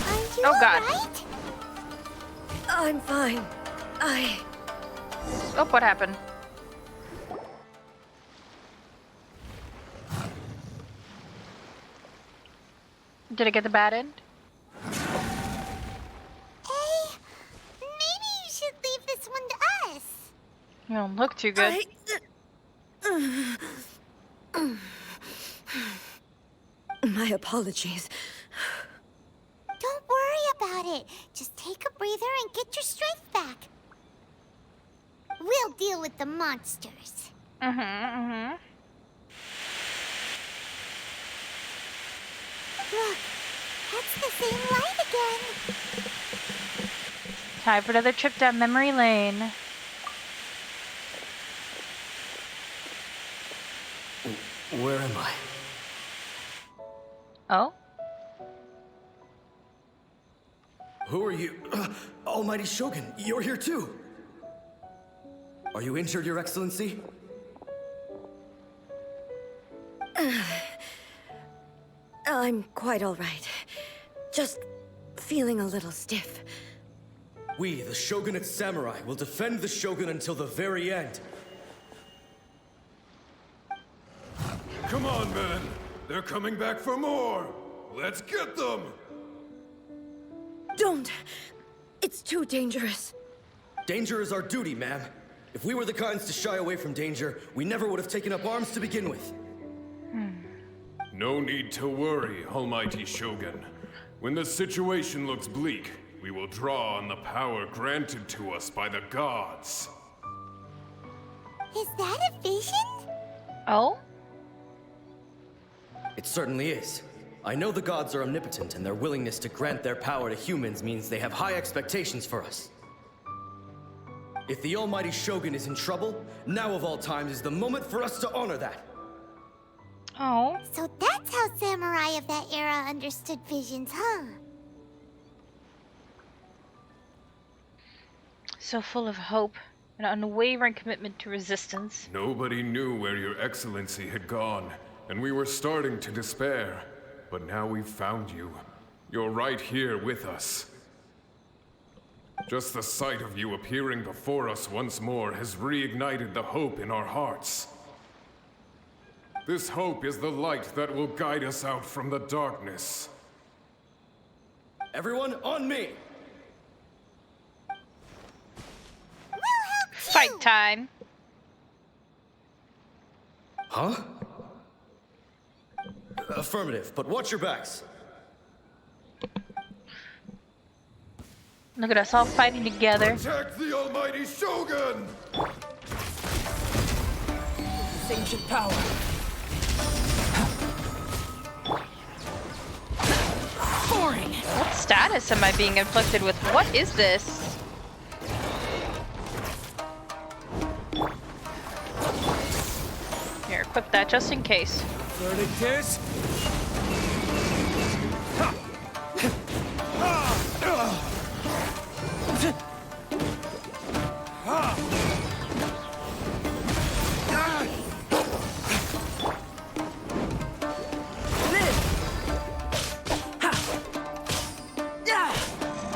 Are you Oh God. alright? I'm fine. Oh, what happened? Did I get the bad end? Hey, maybe you should leave this one to us. You don't look too good. My apologies. Don't worry about it. Just take a breather and get your strength back. We'll deal with the monsters. Look, that's the same light again. Time for another trip down memory lane. Where am I? Oh? Who are you? Almighty Shogun, you're here too! Are you injured, Your Excellency? I'm quite all right. Just feeling a little stiff. We, the Shogunate Samurai, will defend the Shogun until the very end. Come on, men! They're coming back for more! Let's get them! Don't! It's too dangerous. Danger is our duty, ma'am. If we were the kinds to shy away from danger, we never would have taken up arms to begin with. No need to worry, Almighty Shogun. When the situation looks bleak, we will draw on the power granted to us by the gods. Is that a vision? Oh? It certainly is. I know the gods are omnipotent, and their willingness to grant their power to humans means they have high expectations for us. If the Almighty Shogun is in trouble, now of all times is the moment for us to honor that. Oh. So that's how samurai of that era understood visions, huh? So full of hope and unwavering commitment to resistance. Nobody knew where your excellency had gone, and we were starting to despair. But now we've found you. You're right here with us. Just the sight of you appearing before us once more has reignited the hope in our hearts. This hope is the light that will guide us out from the darkness. Everyone, on me! We'll help you! Fight time. Huh? Affirmative, but watch your backs. Look at us all fighting together. Protect the Almighty Shogun! This ancient power. Boring. What status am I being inflicted with? What is this? Here, equip that just in case. Verdict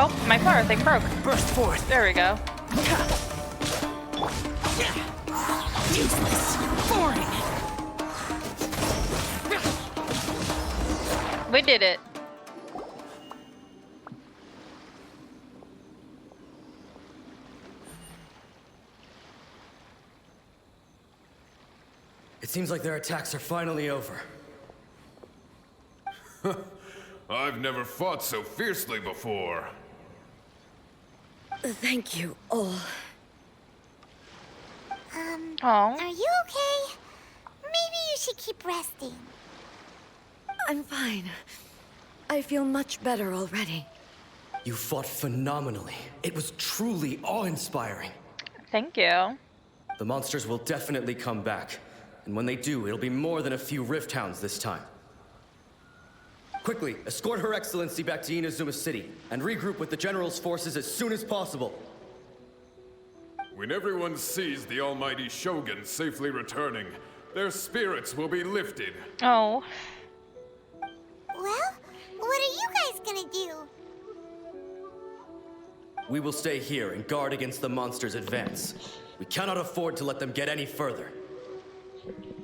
Oh, my flower thing broke. burst forth. There we go. Useless. Boring. We did it. seems like their attacks are finally over. I've never fought so fiercely before. Thank you all. Oh. Are you okay? Maybe you should keep resting. I'm fine. I feel much better already. You fought phenomenally. It was truly awe-inspiring. Thank you. The monsters will definitely come back. And when they do, it'll be more than a few Rift Hounds this time. Quickly, escort Her Excellency back to Inazuma City, and regroup with the General's forces as soon as possible. When everyone sees the almighty Shogun safely returning, their spirits will be lifted. Oh. Well, what are you guys gonna do? We will stay here and guard against the monsters' advance. We cannot afford to let them get any further.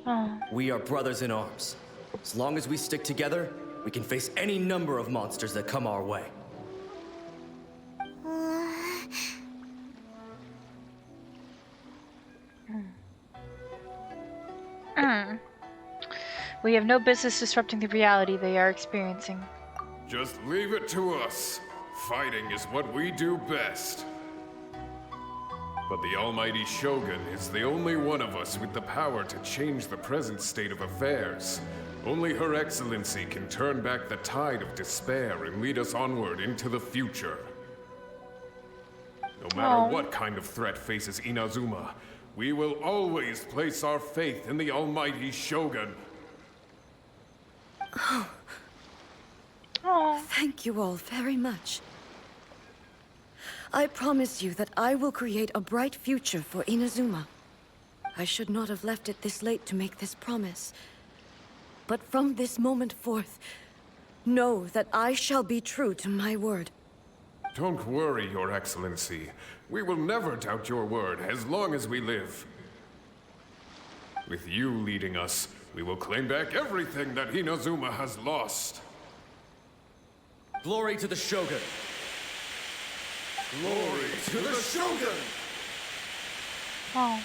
Oh. We are brothers in arms. As long as we stick together, we can face any number of monsters that come our way. We have no business disrupting the reality they are experiencing. Just leave it to us. Fighting is what we do best. But the almighty Shogun is the only one of us with the power to change the present state of affairs. Only Her Excellency can turn back the tide of despair and lead us onward into the future. No matter what kind of threat faces Inazuma, we will always place our faith in the almighty Shogun. Oh. Thank you all very much. I promise you that I will create a bright future for Inazuma. I should not have left it this late to make this promise. But from this moment forth, know that I shall be true to my word. Don't worry, Your Excellency. We will never doubt your word as long as we live. With you leading us, we will claim back everything that Inazuma has lost. Glory to the Shogun! Glory to the Shogun! Oh.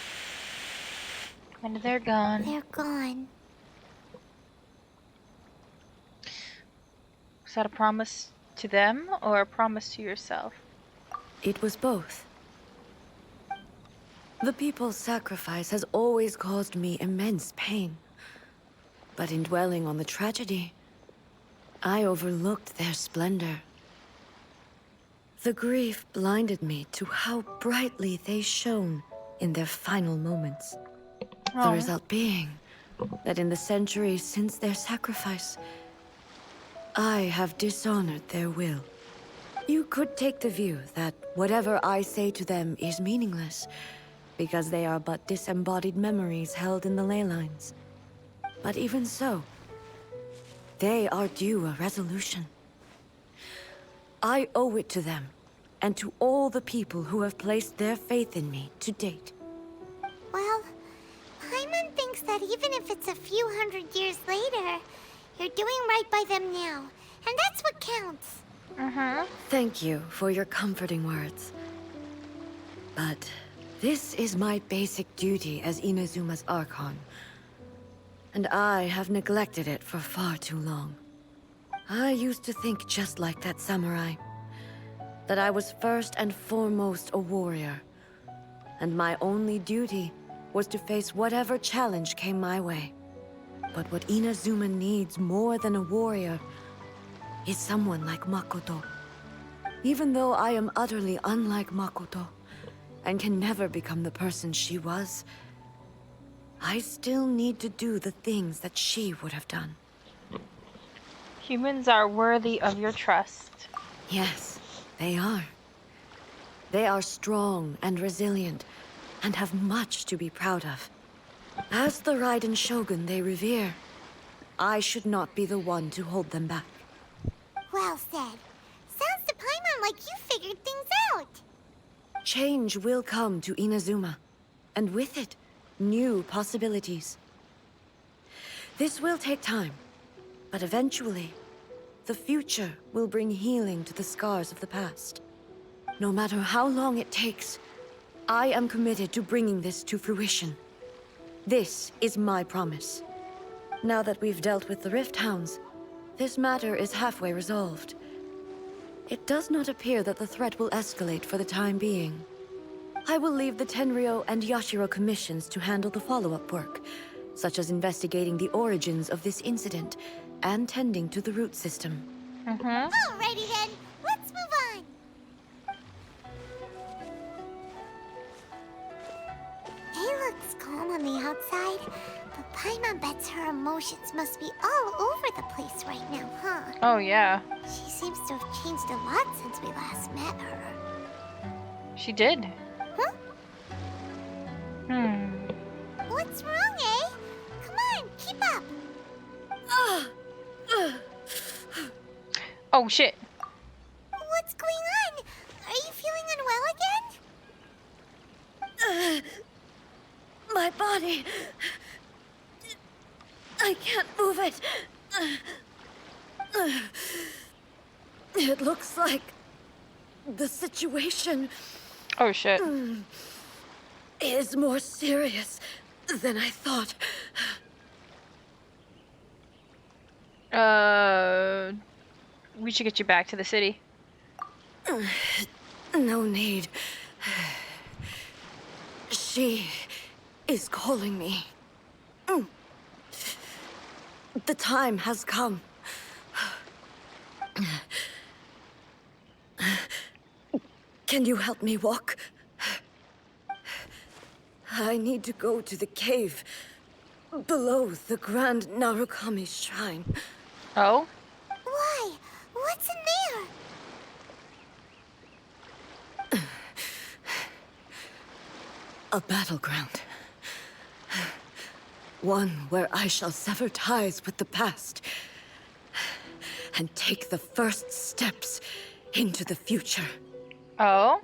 And they're gone. They're gone. Was that a promise to them or a promise to yourself? It was both. The people's sacrifice has always caused me immense pain. But in dwelling on the tragedy, I overlooked their splendor. The grief blinded me to how brightly they shone in their final moments. The result being that in the centuries since their sacrifice, I have dishonored their will. You could take the view that whatever I say to them is meaningless, because they are but disembodied memories held in the ley lines. But even so, they are due a resolution. I owe it to them, and to all the people who have placed their faith in me to date. Well, Paimon thinks that even if it's a few hundred years later, you're doing right by them now, and that's what counts. Thank you for your comforting words. But this is my basic duty as Inazuma's Archon, and I have neglected it for far too long. I used to think just like that samurai, that I was first and foremost a warrior, and my only duty was to face whatever challenge came my way. But what Inazuma needs more than a warrior is someone like Makoto. Even though I am utterly unlike Makoto, and can never become the person she was, I still need to do the things that she would have done. Humans are worthy of your trust. Yes, they are. They are strong and resilient, and have much to be proud of. As the Raiden Shogun they revere, I should not be the one to hold them back. Well said. Sounds to Paimon like you figured things out. Change will come to Inazuma, and with it, new possibilities. This will take time, but eventually, the future will bring healing to the scars of the past. No matter how long it takes, I am committed to bringing this to fruition. This is my promise. Now that we've dealt with the Rift Hounds, this matter is halfway resolved. It does not appear that the threat will escalate for the time being. I will leave the Tenryo and Yashiro commissions to handle the follow-up work, such as investigating the origins of this incident and tending to the root system. Alrighty then, let's move on. It looks calm on the outside, but Paimon bets her emotions must be all over the place right now, huh? Oh, yeah. She seems to have changed a lot since we last met her. She did. Huh? Hmm. What's wrong, eh? Come on, keep up. Oh, shit. What's going on? Are you feeling unwell again? My body... I can't move it. It looks like the situation Oh, shit. is more serious than I thought. We should get you back to the city. No need. She is calling me. The time has come. Can you help me walk? I need to go to the cave below the Grand Narukami Shrine. Oh? Why? What's in there? A battleground. One where I shall sever ties with the past and take the first steps into the future. Oh?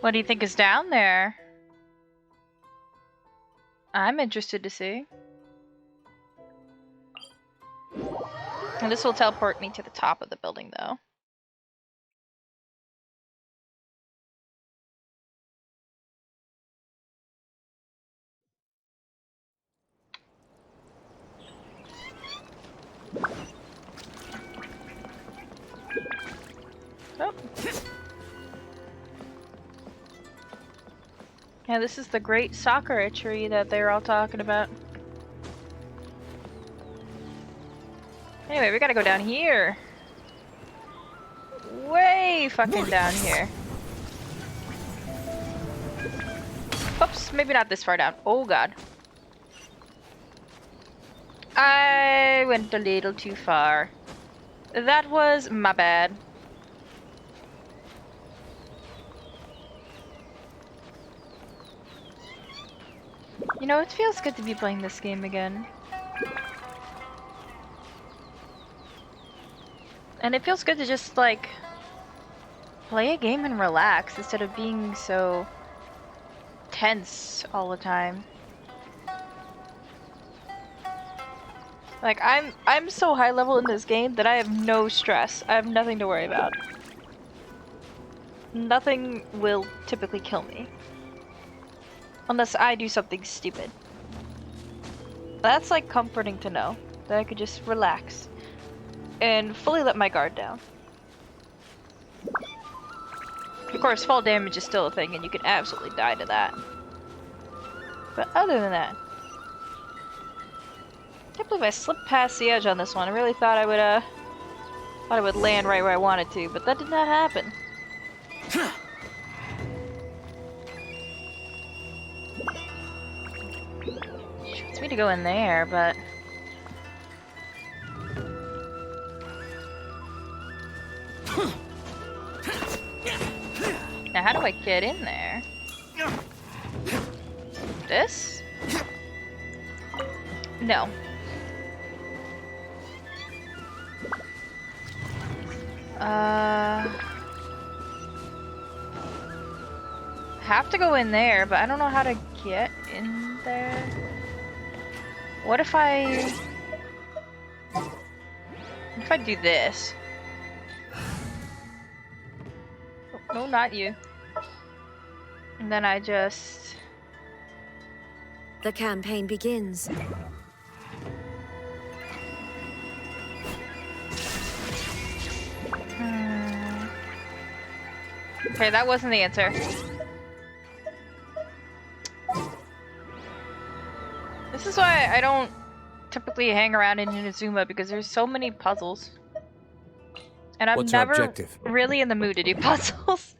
What do you think is down there? I'm interested to see. And this will teleport me to the top of the building, though. Oh. Yeah, this is the great Sakura tree that they're all talking about. Anyway, we gotta go down here. Way fucking down here. Oops, maybe not this far down. Oh god. I went a little too far. That was my bad. You know, it feels good to be playing this game again. And it feels good to just, like, play a game and relax instead of being so tense all the time. Like, I'm so high level in this game that I have no stress. I have nothing to worry about. Nothing will typically kill me. Unless I do something stupid. That's, like, comforting to know. That I could just relax. And fully let my guard down. Of course, fall damage is still a thing, and you can absolutely die to that. But other than that, I can't believe I slipped past the edge on this one. I really thought I would land right where I wanted to, but that did not happen. She wants me to go in there, but now, how do I get in there? This? No. Have to go in there, but I don't know how to get in there. What if I If I do this. Oh, no, not you. And then I just... The campaign begins. Okay, that wasn't the answer. This is why I don't typically hang around in Inazuma, because there's so many puzzles. And I'm What's your never objective? really in the mood to do puzzles.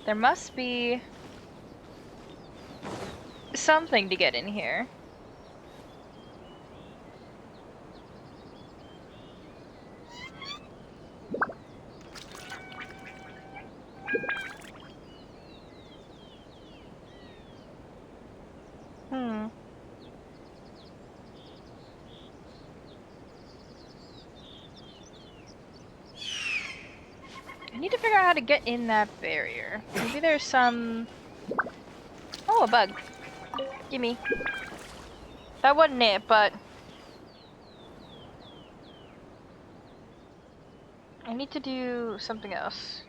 There must be something to get in here. I need to figure out how to get in that barrier. Maybe there's some... Oh, a bug. Gimme. That wasn't it, but... I need to do something else.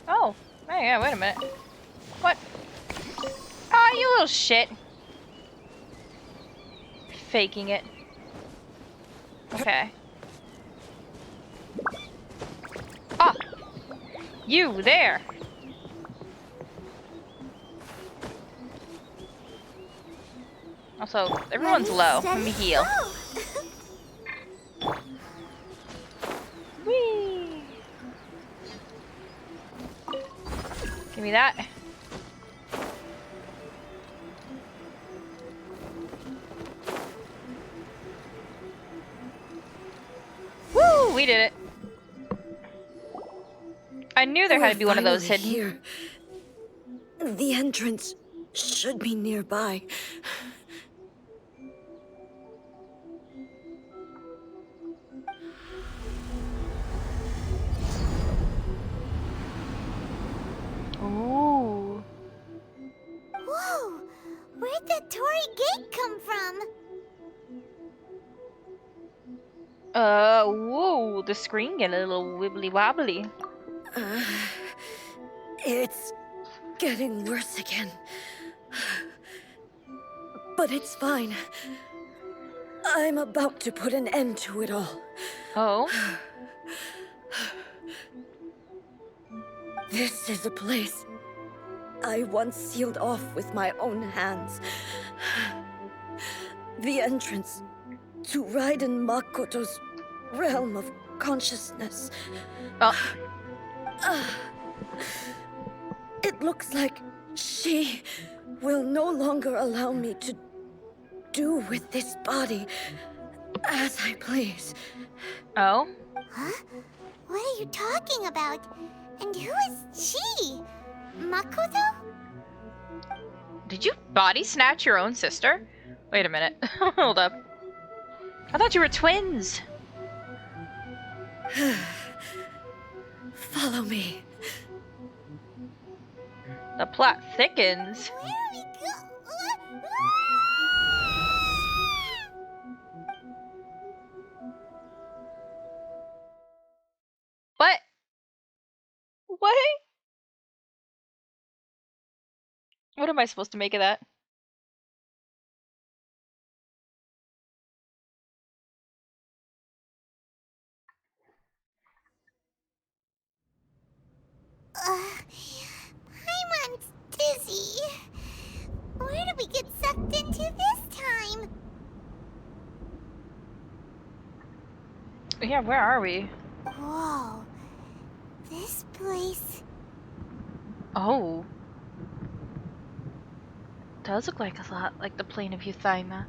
Oh, hey, yeah, wait a minute. What? Ah, you little shit. Faking it. Okay. Ah! You, there! Also, everyone's low. Let me heal. Whee! Give me that. Woo! We did it. I knew there had to be one of those hidden. Here. The entrance should be nearby. Ooh. Whoa! Where'd that Torii gate come from? Whoa, the screen get a little wibbly wobbly. It's getting worse again. But it's fine. I'm about to put an end to it all. Oh? This is a place I once sealed off with my own hands. The entrance to Raiden Makoto's realm of consciousness. Oh. It looks like she will no longer allow me to do with this body as I please. Oh? Huh? What are you talking about? And who is she? Makoto? Did you body snatch your own sister? Wait a minute. Hold up. I thought you were twins. Follow me. The plot thickens. Where are we go? What? What? What am I supposed to make of that? Paimon's dizzy. Where did we get sucked into this time? Yeah, where are we? Whoa. This place... Oh. Does look like a lot like the plane of Euthymia.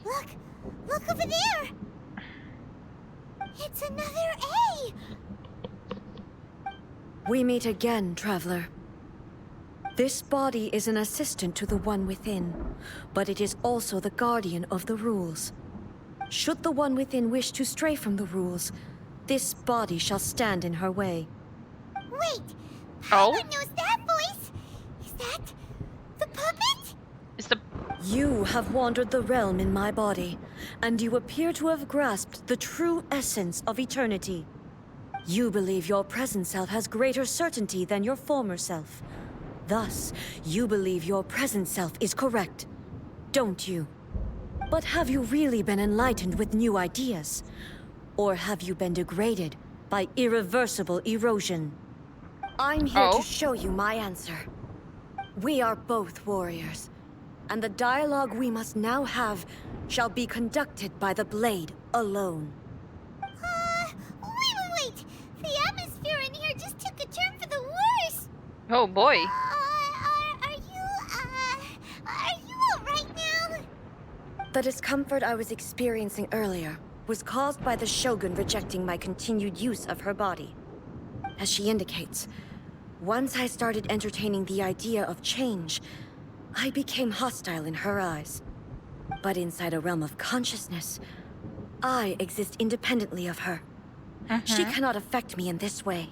Look! Look over there! It's another A! We meet again, traveler. This body is an assistant to the one within, but it is also the guardian of the rules. Should the one within wish to stray from the rules, this body shall stand in her way. Wait! Oh? Paimon knows that voice! Is that the puppet? Is the You have wandered the realm in my body, and you appear to have grasped the true essence of eternity. You believe your present self has greater certainty than your former self. Thus, you believe your present self is correct, don't you? But have you really been enlightened with new ideas? Or have you been degraded by irreversible erosion? I'm here to show you my answer. We are both warriors, and the dialogue we must now have shall be conducted by the blade alone. Wait! The atmosphere in here just took a turn for the worse! Oh boy. Are you alright now? The discomfort I was experiencing earlier was caused by the Shogun rejecting my continued use of her body. As she indicates, once I started entertaining the idea of change, I became hostile in her eyes. But inside a realm of consciousness, I exist independently of her. She cannot affect me in this way.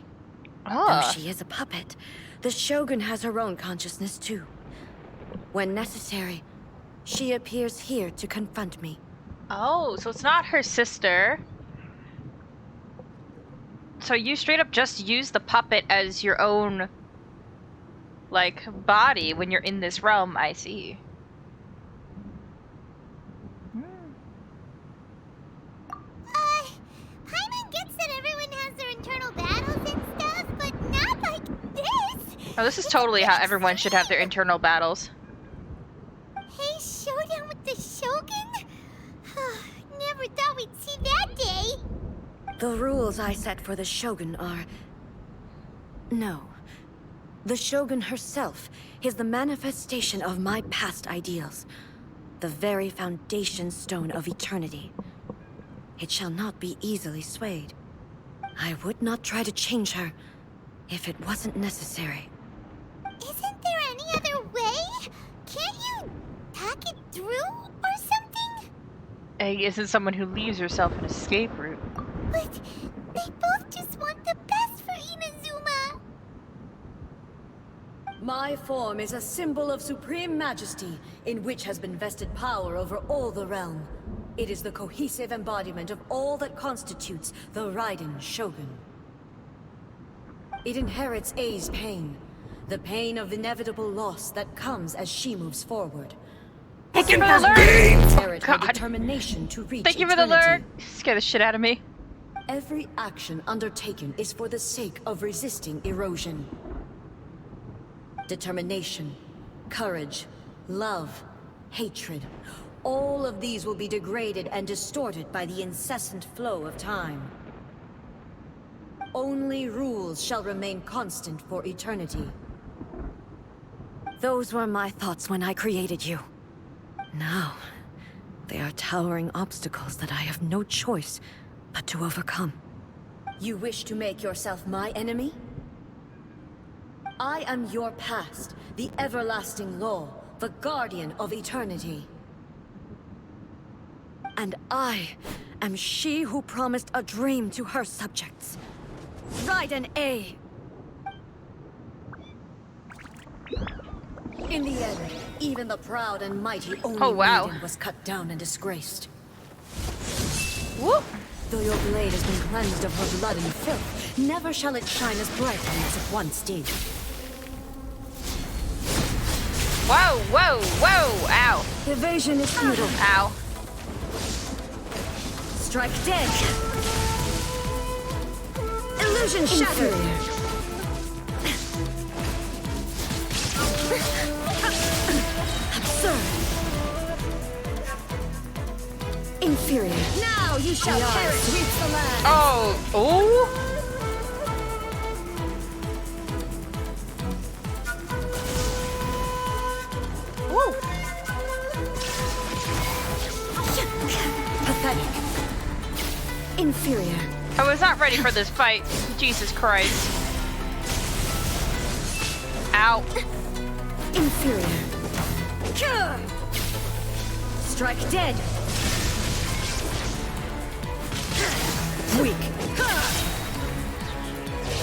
Though she is a puppet, the Shogun has her own consciousness too. When necessary, she appears here to confront me. Oh, so it's not her sister. So you straight up just use the puppet as your own, like, body when you're in this realm, I see. Paimon gets that everyone has their internal battles and stuff, but not like this! Oh, this is totally how everyone should have their internal battles. Hey, showdown with the Shogun? Never thought we'd see that day! The rules I set for the Shogun are... No. The Shogun herself is the manifestation of my past ideals. The very foundation stone of eternity. It shall not be easily swayed. I would not try to change her if it wasn't necessary. Isn't there any other way? Can't you talk it through or something? Egg isn't someone who leaves herself an escape route. But they both just want the best for Inazuma. My form is a symbol of supreme majesty, in which has been vested power over all the realm. It is the cohesive embodiment of all that constitutes the Raiden Shogun. It inherits Ei's pain, the pain of inevitable loss that comes as she moves forward. Thank you for the lure! Inherit her God. determination to reach Thank you for the eternity. lure! Scare the shit out of me. Every action undertaken is for the sake of resisting erosion. Determination, courage, love, hatred. All of these will be degraded and distorted by the incessant flow of time. Only rules shall remain constant for eternity. Those were my thoughts when I created you. Now, they are towering obstacles that I have no choice but to overcome. You wish to make yourself my enemy? I am your past, the everlasting law, the guardian of eternity. And I am she who promised a dream to her subjects. Raiden A. In the end, even the proud and mighty Oni Maiden was cut down and disgraced. Whoop! Though your blade has been cleansed of her blood and filth, never shall it shine as brightly as it once did. Whoa, whoa, whoa! Ow! Evasion is futile. Ow. Strike dead! Illusion shattered! Absurd! Inferior. Now you shall perish! Sweep the land! Oh! Oh! Woo! Pathetic. Inferior. I was not ready for this fight. Jesus Christ. Ow. Inferior. Strike dead. Weak.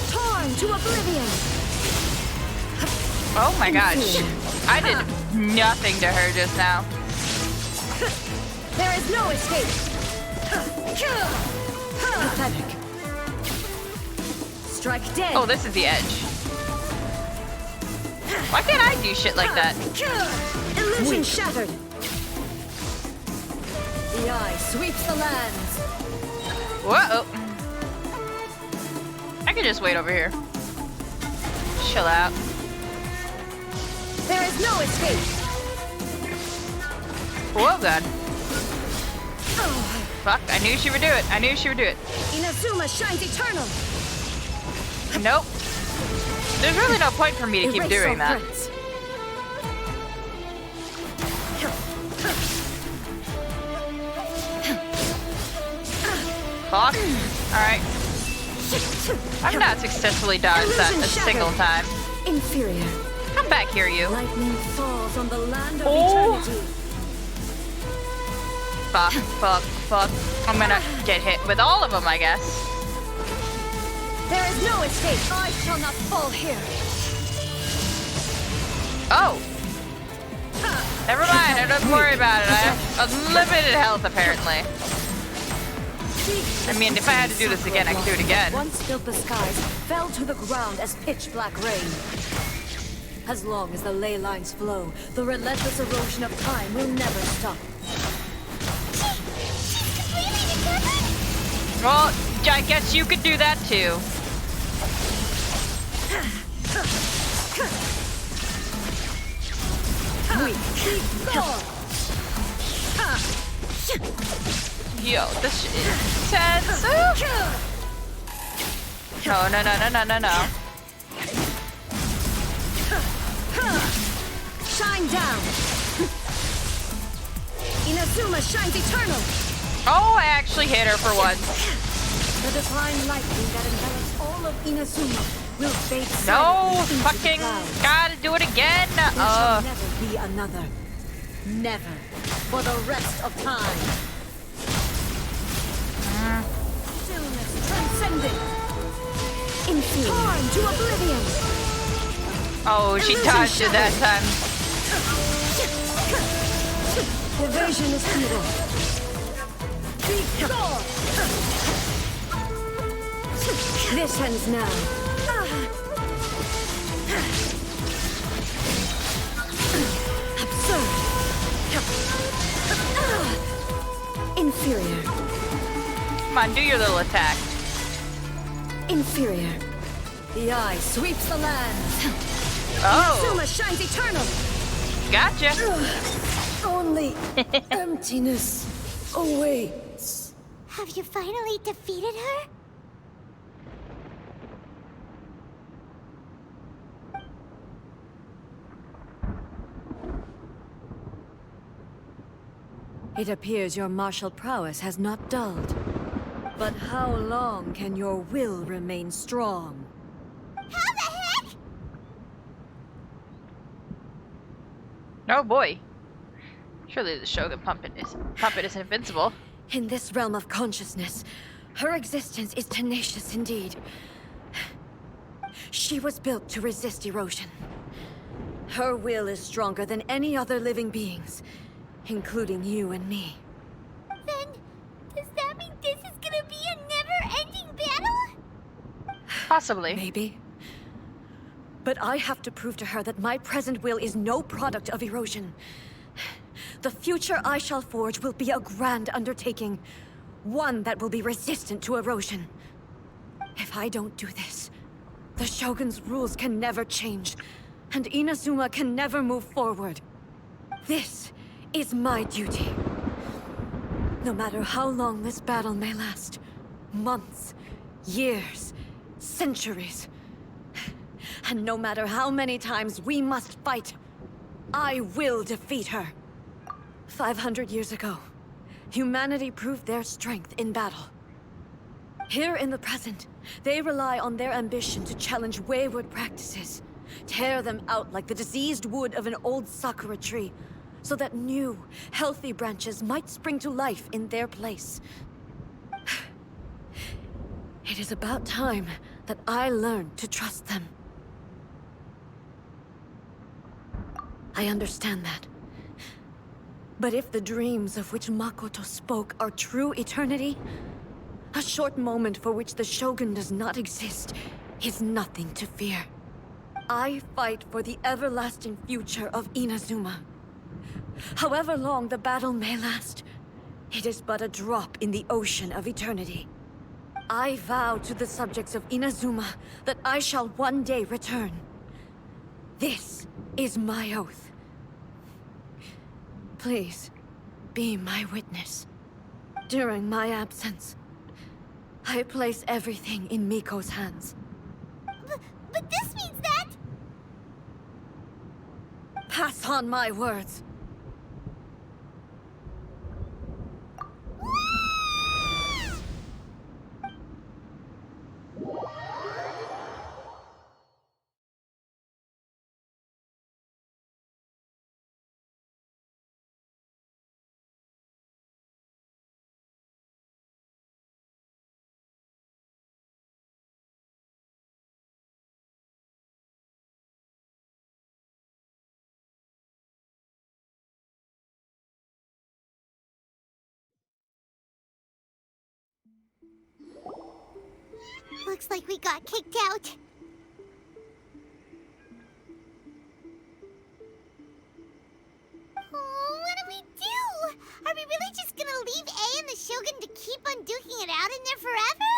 Torn to oblivion. Oh my gosh. I did nothing to her just now. There is no escape. Pathetic. Strike dead. Oh, this is the edge. Why can't I do shit like that? Illusion shattered. The eye sweeps the lands. Whoa. I can just wait over here. Chill out. There is no escape. Whoa, God. Fuck, I knew she would do it. I knew she would do it. Inazuma shines eternal. Nope. There's really no point for me to keep Erase doing all that. threats. Fuck. Alright. I've not successfully dodged that a single time. Inferior. Come back here, you. Lightning falls on the land of Oh. eternity. Fuck, fuck, fuck. I'm gonna get hit with all of them, I guess. There is no escape. I shall not fall here. Oh. Never mind, I don't worry about it. I have unlimited health, apparently. I mean, if I had to do this again, I could do it again. Once filled the skies, fell to the ground as pitch black rain. As long as the ley lines flow, the relentless erosion of time will never stop. Well, I guess you could do that too. Yo, this shit is intense. No, no, no, no, no, no, no. Shine down. Inazuma shines eternal. Oh, I actually hit her for once. The divine lightning that envelops all of Inazuma will fade No, silently into the fucking clouds. gotta do it again. There shall never be another. Never. For the rest of time. Stillness transcendent. Inferior. Torn to oblivion. Oh, she dodged it that time. Evasion is futile. This ends now. Absurd. Inferior. Come on, do your little attack. Inferior. The eye sweeps the land. Oh, Inazuma shines eternal. gotcha. Only emptiness awaits. Have you finally defeated her? It appears your martial prowess has not dulled. But how long can your will remain strong? How the heck? Oh boy. Surely the Shogun Pumpkin isn't invincible. In this realm of consciousness, her existence is tenacious indeed. She was built to resist erosion. Her will is stronger than any other living being's, including you and me. Then, does that mean this is gonna be a never-ending battle? Possibly. Maybe. But I have to prove to her that my present will is no product of erosion. The future I shall forge will be a grand undertaking, one that will be resistant to erosion. If I don't do this, the Shogun's rules can never change, and Inazuma can never move forward. This is my duty. No matter how long this battle may last, months, years, centuries, and no matter how many times we must fight, I will defeat her. 500 years ago, humanity proved their strength in battle. Here in the present, they rely on their ambition to challenge wayward practices, tear them out like the diseased wood of an old sakura tree, so that new, healthy branches might spring to life in their place. It is about time that I learned to trust them. I understand that. But if the dreams of which Makoto spoke are true eternity, a short moment for which the Shogun does not exist is nothing to fear. I fight for the everlasting future of Inazuma. However long the battle may last, it is but a drop in the ocean of eternity. I vow to the subjects of Inazuma that I shall one day return. This is my oath. Please, be my witness. During my absence, I place everything in Miko's hands. But this means that... Pass on my words. Looks like we got kicked out. Oh, what do we do? Are we really just gonna leave A and the Shogun to keep on duking it out in there forever?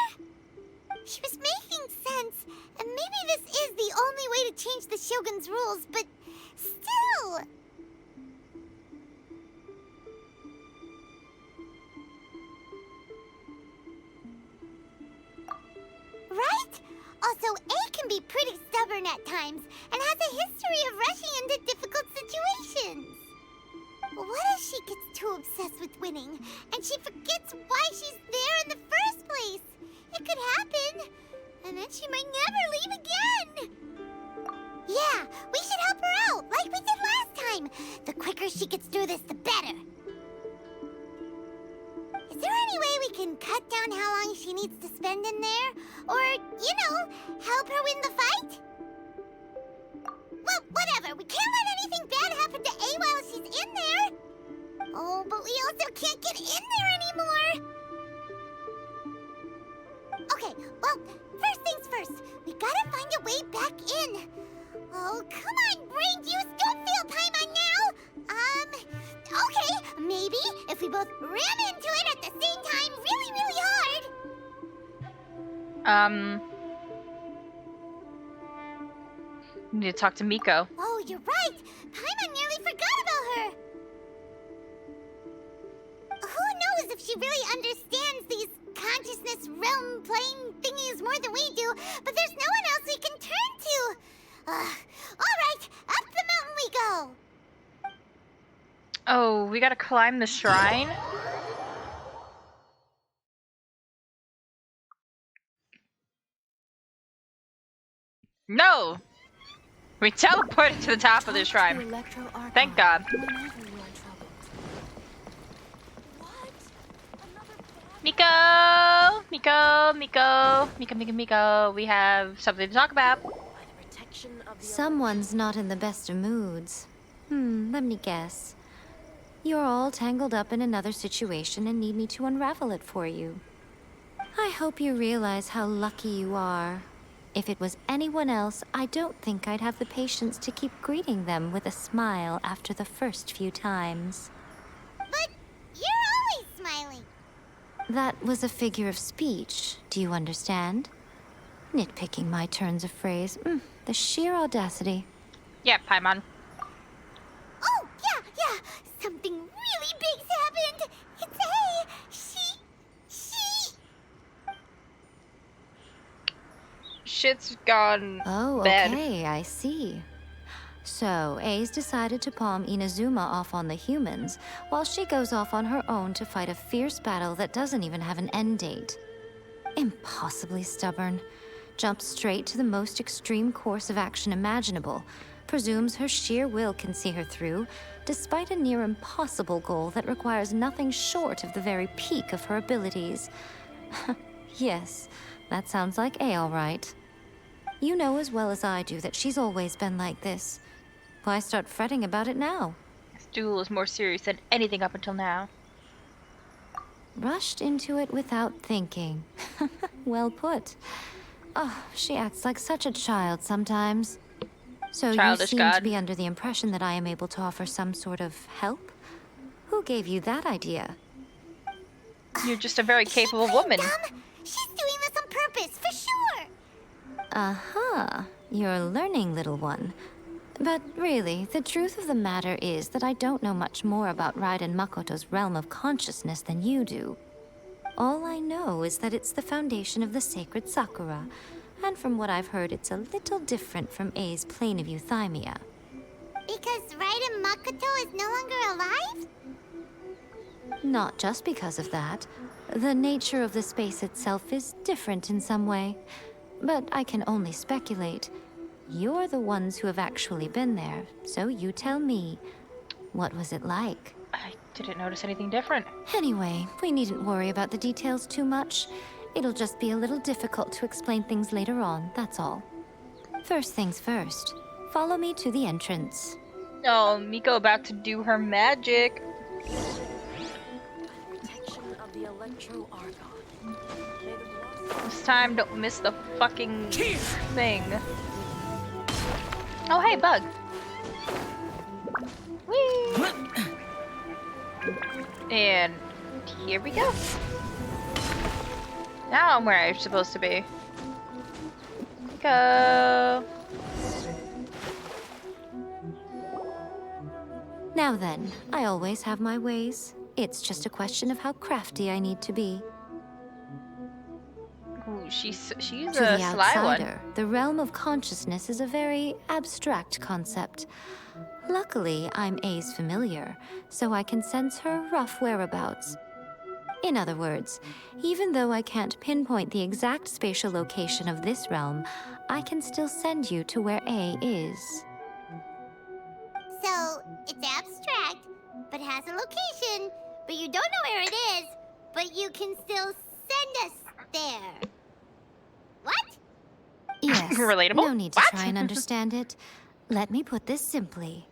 She was making sense, and maybe this is the only way to change the Shogun's rules, but still... Right? Also, A can be pretty stubborn at times, and has a history of rushing into difficult situations. What if she gets too obsessed with winning, and she forgets why she's there in the first place? It could happen, and then she might never leave again. Yeah, we should help her out, like we did last time. The quicker she gets through this, the better. Is there any way we can cut down how long she needs to spend in there? Or, you know, help her win the fight? Well, whatever. We can't let anything bad happen to A while she's in there. Oh, but we also can't get in there anymore. Okay, well, first things first. We gotta find a way back in. Oh, come on, brain juice. Don't feel time on now. Okay, maybe if we both ram into it at the same time really, really hard. Need to talk to Miko. Oh, you're right. Paimon nearly forgot about her. Who knows if she really understands these consciousness realm plane thingies more than we do, but there's no one else we can turn to. All right, up the mountain we go. Oh, we gotta climb the shrine? No! We teleported to the top of the shrine. Thank God. Miko! Miko! We have something to talk about. Someone's not in the best of moods. Let me guess. You're all tangled up in another situation and need me to unravel it for you. I hope you realize how lucky you are. If it was anyone else, I don't think I'd have the patience to keep greeting them with a smile after the first few times. But you're always smiling. That was a figure of speech, do you understand? Nitpicking my turns of phrase. The sheer audacity. Yeah, Paimon. Oh, yeah. Something really big's happened. It's A. She... Shit's gone Oh, bad. okay, I see. So, A's decided to palm Inazuma off on the humans, while she goes off on her own to fight a fierce battle that doesn't even have an end date. Impossibly stubborn. Jumps straight to the most extreme course of action imaginable. Presumes her sheer will can see her through, despite a near impossible goal that requires nothing short of the very peak of her abilities. Yes, that sounds like A, all right. You know as well as I do that she's always been like this. Why start fretting about it now? This duel is more serious than anything up until now. Rushed into it without thinking. Well put. Oh, she acts like such a child sometimes. So you Childish seem to god. be under the impression that I am able to offer some sort of help? Who gave you that idea? You're just a very capable woman. Dumb. She's doing this on purpose, for sure. Uh-huh. You're learning, little one. But really, the truth of the matter is that I don't know much more about Raiden Makoto's realm of consciousness than you do. All I know is that it's the foundation of the sacred Sakura, and from what I've heard, it's a little different from A's plane of euthymia. Because Raiden Makoto is no longer alive? Not just because of that. The nature of the space itself is different in some way. But I can only speculate. You're the ones who have actually been there, so you tell me. What was it like? I didn't notice anything different. Anyway, we needn't worry about the details too much. It'll just be a little difficult to explain things later on, that's all. First things first. Follow me to the entrance. Oh, Miko about to do her magic. Protection of the Electro Argon. This time, don't miss the fucking thing. Oh, hey, bug. Whee! And here we go. Now I'm where I'm supposed to be. Go. Now then, I always have my ways. It's just a question of how crafty I need to be. Ooh, she's To a the sly one. outsider, the realm of consciousness is a very abstract concept. Luckily, I'm A's familiar, so I can sense her rough whereabouts. In other words, even though I can't pinpoint the exact spatial location of this realm, I can still send you to where A is. So, it's abstract, but has a location, but you don't know where it is, but you can still send us there. What? Yes, Relatable? no need to What? try and understand it. Let me put this simply.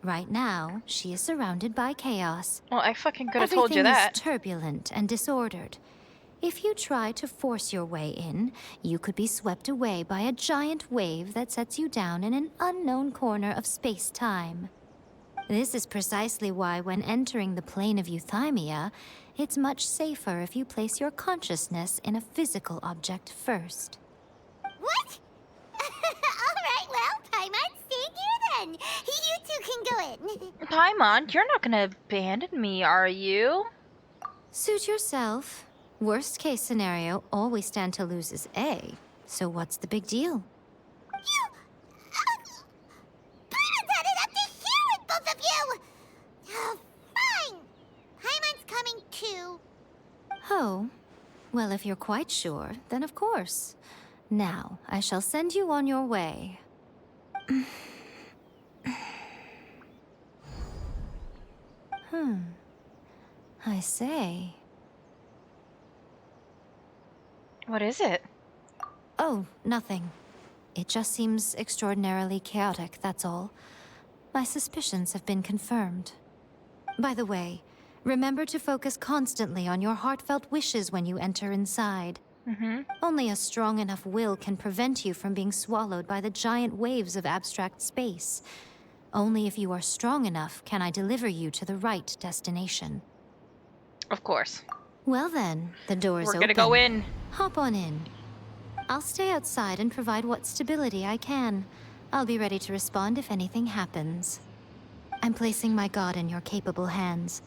Right now, she is surrounded by chaos. Well, I fucking could have told you that. Everything is turbulent and disordered. If you try to force your way in, you could be swept away by a giant wave that sets you down in an unknown corner of space-time. This is precisely why when entering the plane of euthymia, it's much safer if you place your consciousness in a physical object first. What? Alright, well, Paimon, stay here then. You two can go in. Paimon, you're not gonna abandon me, are you? Suit yourself. Worst case scenario, all we stand to lose is A. So what's the big deal? You... Paimon's had it up to here with both of you! Oh, fine. Paimon's coming too. Oh, well, if you're quite sure, then of course. Now, I shall send you on your way. I say. What is it? Oh, nothing. It just seems extraordinarily chaotic, that's all. My suspicions have been confirmed. By the way, remember to focus constantly on your heartfelt wishes when you enter inside. Only a strong enough will can prevent you from being swallowed by the giant waves of abstract space. Only if you are strong enough can I deliver you to the right destination. Of course. Well then, the door's We're open. gonna go in. Hop on in. I'll stay outside and provide what stability I can. I'll be ready to respond if anything happens. I'm placing my god in your capable hands.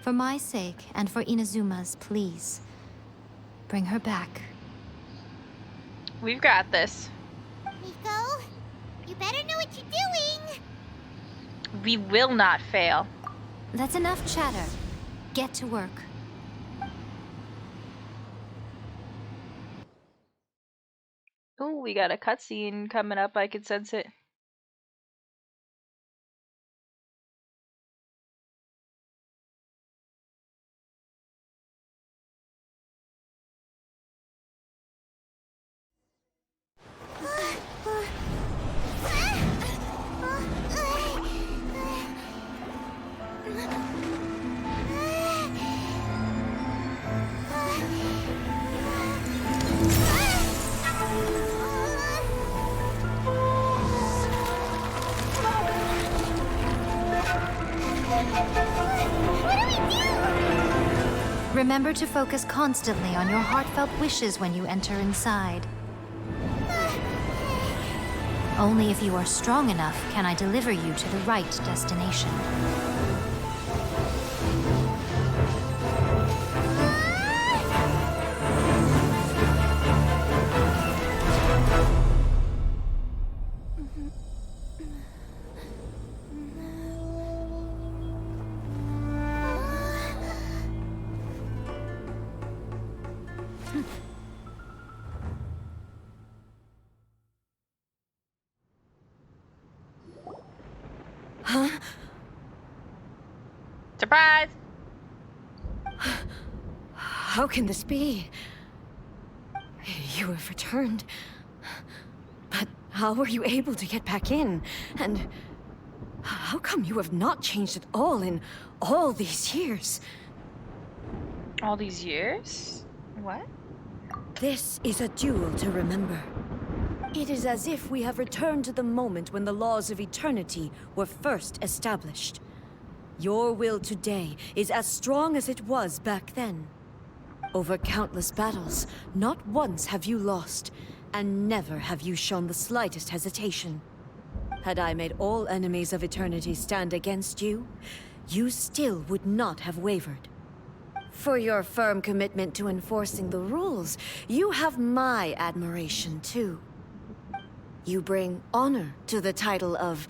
For my sake, and for Inazuma's, please. Bring her back. We've got this. Miko, you better know what you're doing. We will not fail. That's enough chatter. Get to work. Ooh, we got a cutscene coming up. I can sense it. Remember to focus constantly on your heartfelt wishes when you enter inside. Only if you are strong enough can I deliver you to the right destination. Huh? Surprise! How can this be? You have returned. But how were you able to get back in? And how come you have not changed at all in all these years? All these years? What? This is a duel to remember. It is as if we have returned to the moment when the laws of eternity were first established. Your will today is as strong as it was back then. Over countless battles, not once have you lost, and never have you shown the slightest hesitation. Had I made all enemies of eternity stand against you, you still would not have wavered. For your firm commitment to enforcing the rules, you have my admiration too. You bring honor to the title of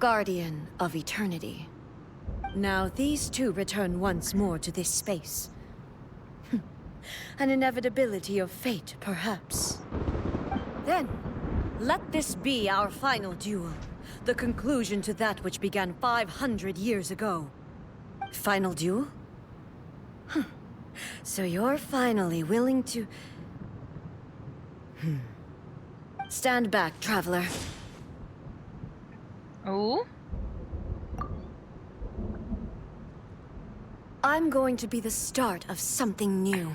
Guardian of Eternity. Now these two return once more to this space. An inevitability of fate, perhaps. Then, let this be our final duel. The conclusion to that which began 500 years ago. Final duel? So you're finally willing to... Stand back, traveler. Ooh? I'm going to be the start of something new.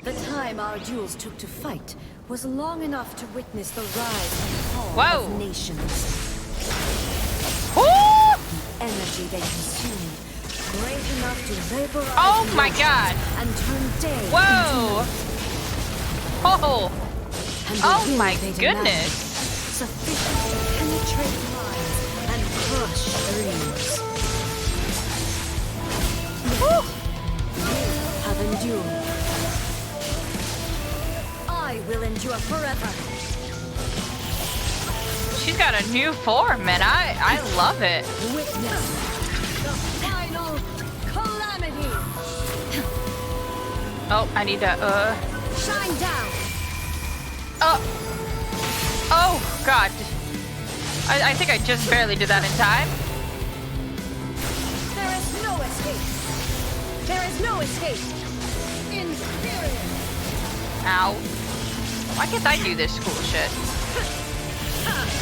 The time our duels took to fight was long enough to witness the rise and fall of nations. Ooh! The energy they consumed, great enough to vaporize Oh my god! and turn day Whoa! Oh! Oh my goodness! Sufficient to penetrate minds and crush dreams. Woo! You have endured. I will endure forever. She's got a new form, and I love it. Witness the final calamity. Oh, I need to, Shine down. Oh, God. I think I just barely did that in time. There is no escape. There is no escape. In spirit. Ow. Why can't I do this cool shit?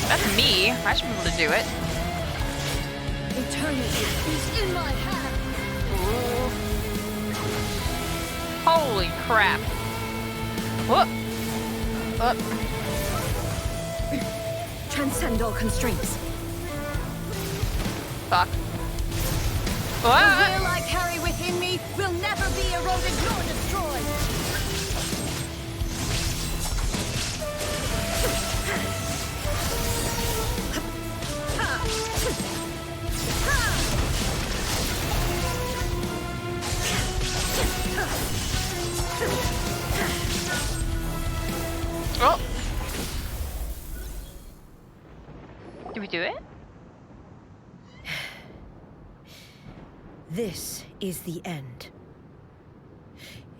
That's me. I should be able to do it. Eternity is in my hand. Ooh. Holy crap. Whoop. Whoop. Transcend all constraints. Fuck. The What? will I carry within me will never be eroded nor destroyed. Oh. Did we do it? This is the end.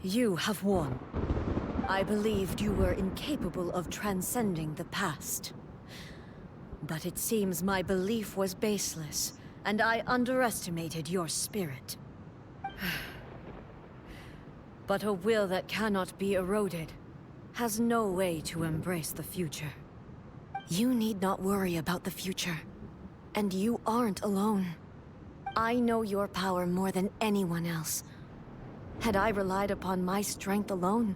You have won. I believed you were incapable of transcending the past. But it seems my belief was baseless, and I underestimated your spirit. But a will that cannot be eroded has no way to embrace the future. You need not worry about the future, and you aren't alone. I know your power more than anyone else. Had I relied upon my strength alone,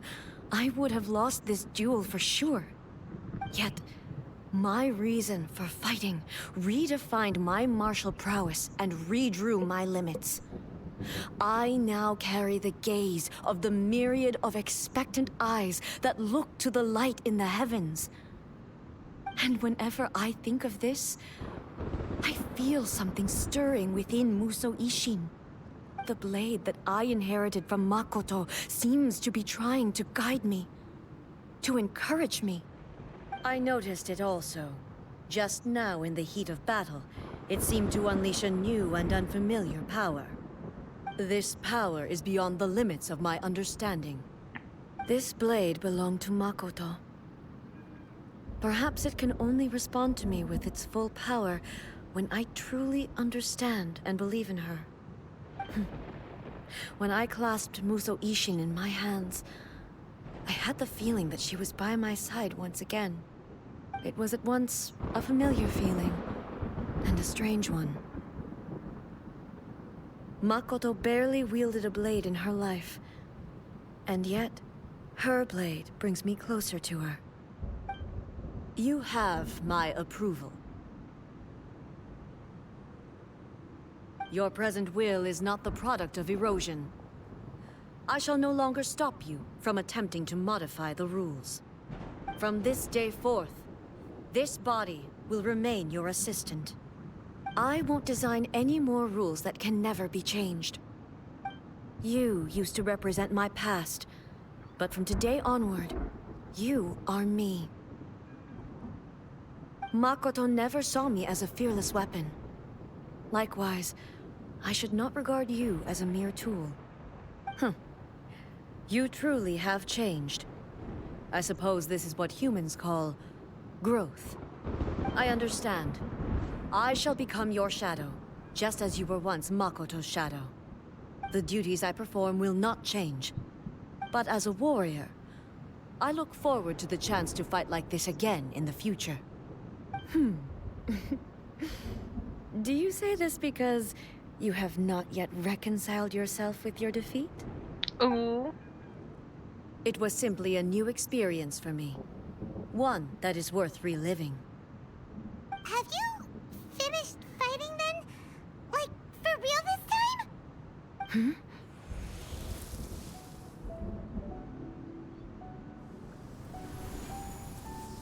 I would have lost this duel for sure. Yet, My reason for fighting redefined my martial prowess and redrew my limits. I now carry the gaze of the myriad of expectant eyes that look to the light in the heavens. And whenever I think of this, I feel something stirring within Musou Ishin. The blade that I inherited from Makoto seems to be trying to guide me, to encourage me. I noticed it also. Just now in the heat of battle, it seemed to unleash a new and unfamiliar power. This power is beyond the limits of my understanding. This blade belonged to Makoto. Perhaps it can only respond to me with its full power when I truly understand and believe in her. When I clasped Musou Ishin in my hands, I had the feeling that she was by my side once again. It was at once a familiar feeling and a strange one. Makoto barely wielded a blade in her life, and yet, her blade brings me closer to her. You have my approval. Your present will is not the product of erosion. I shall no longer stop you from attempting to modify the rules. From this day forth, this body will remain your assistant. I won't design any more rules that can never be changed. You used to represent my past, but from today onward, you are me. Makoto never saw me as a fearless weapon. Likewise, I should not regard you as a mere tool. You truly have changed. I suppose this is what humans call growth. I understand. I shall become your shadow, just as you were once Makoto's shadow. The duties I perform will not change. But as a warrior, I look forward to the chance to fight like this again in the future. Do you say this because you have not yet reconciled yourself with your defeat? Ooh. It was simply a new experience for me. One that is worth reliving. Have you finished fighting then? Like, for real this time?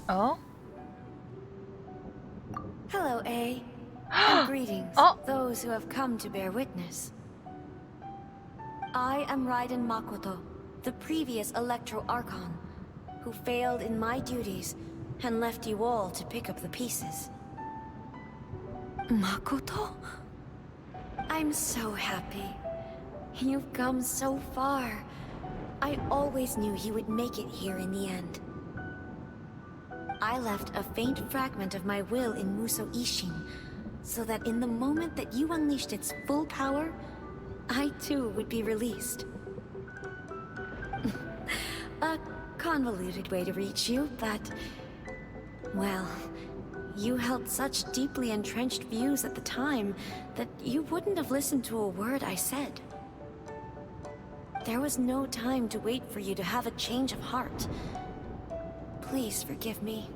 Oh? Hello, A. And greetings, those who have come to bear witness. I am Raiden Makoto, the previous Electro Archon, who failed in my duties and left you all to pick up the pieces. Makoto? I'm so happy. You've come so far. I always knew you would make it here in the end. I left a faint fragment of my will in Musou Ishin, so that in the moment that you unleashed its full power, I too would be released. A convoluted way to reach you, but... well, you held such deeply entrenched views at the time that you wouldn't have listened to a word I said. There was no time to wait for you to have a change of heart. Please forgive me.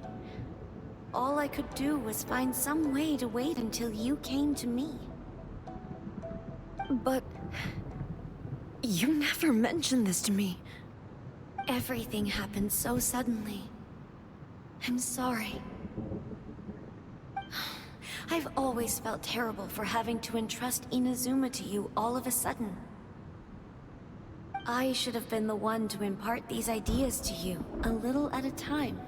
All I could do was find some way to wait until you came to me. But... you never mentioned this to me. Everything happened so suddenly. I'm sorry. I've always felt terrible for having to entrust Inazuma to you all of a sudden. I should have been the one to impart these ideas to you, a little at a time,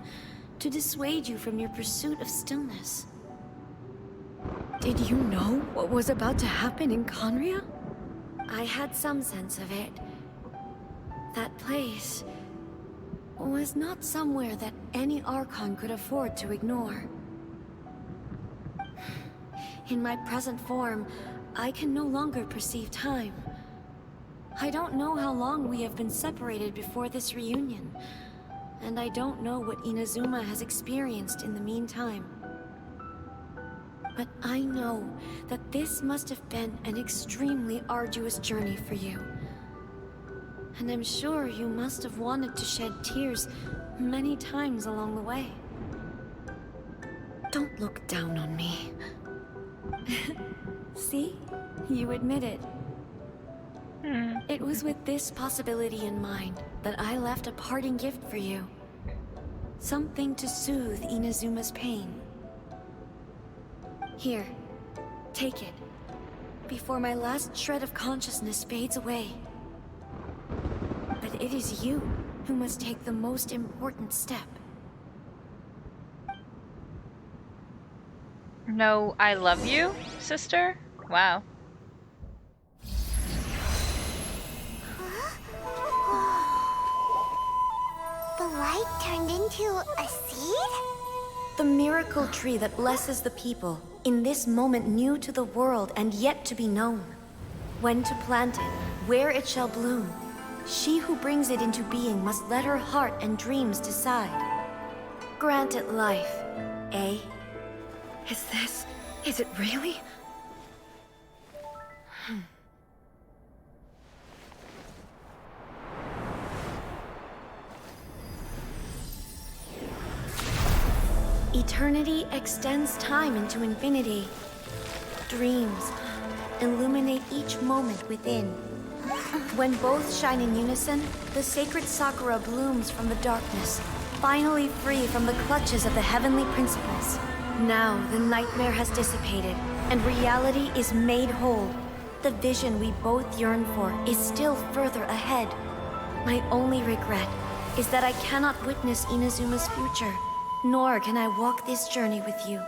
to dissuade you from your pursuit of stillness. Did you know what was about to happen in Conria? I had some sense of it. That place was not somewhere that any Archon could afford to ignore. In my present form, I can no longer perceive time. I don't know how long we have been separated before this reunion, and I don't know what Inazuma has experienced in the meantime. But I know that this must have been an extremely arduous journey for you. And I'm sure you must have wanted to shed tears many times along the way. Don't look down on me. See? You admit it. It was with this possibility in mind that I left a parting gift for you. Something to soothe Inazuma's pain. Here, take it. Before my last shred of consciousness fades away. But it is you who must take the most important step. No, I love you, sister? Wow. The light turned into a seed? The miracle tree that blesses the people, in this moment new to the world and yet to be known. When to plant it, where it shall bloom. She who brings it into being must let her heart and dreams decide. Grant it life, eh? Is it really? Eternity extends time into infinity. Dreams illuminate each moment within. When both shine in unison, the sacred Sakura blooms from the darkness, finally free from the clutches of the heavenly principles. Now the nightmare has dissipated, and reality is made whole. The vision we both yearn for is still further ahead. My only regret is that I cannot witness Inazuma's future, nor can I walk this journey with you.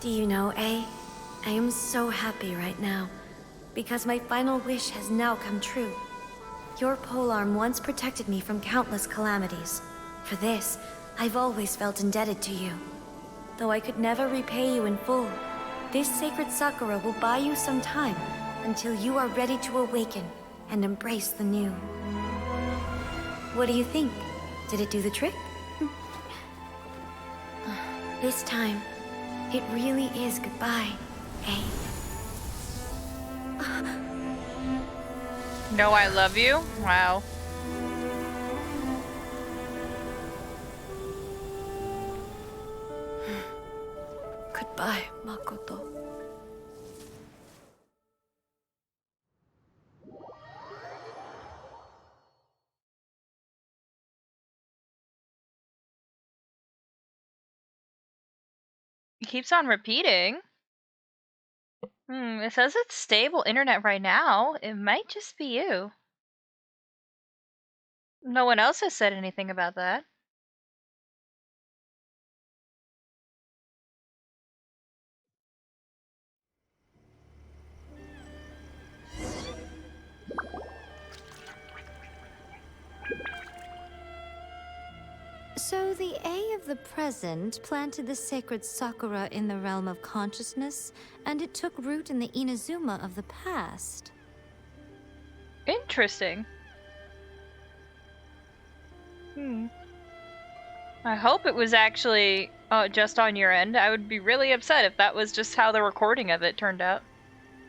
Do you know, A? I am so happy right now, because my final wish has now come true. Your polearm once protected me from countless calamities. For this, I've always felt indebted to you. Though I could never repay you in full, this sacred Sakura will buy you some time until you are ready to awaken and embrace the new. What do you think? Did it do the trick? This time, it really is goodbye, eh? No, I love you? Wow. Goodbye, Makoto. It keeps on repeating. It says it's stable internet right now. It might just be you. No one else has said anything about that. So the A of the present planted the sacred Sakura in the realm of consciousness, and it took root in the Inazuma of the past. Interesting. I hope it was actually just on your end. I would be really upset if that was just how the recording of it turned out.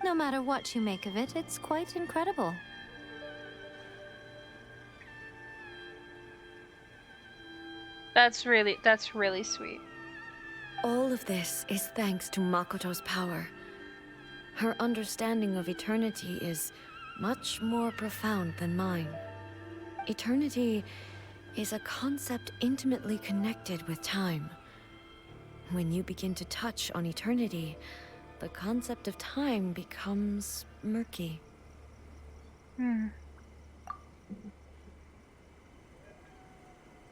No matter what you make of it, it's quite incredible. That's really sweet. All of this is thanks to Makoto's power. Her understanding of eternity is much more profound than mine. Eternity is a concept intimately connected with time. When you begin to touch on eternity, the concept of time becomes murky.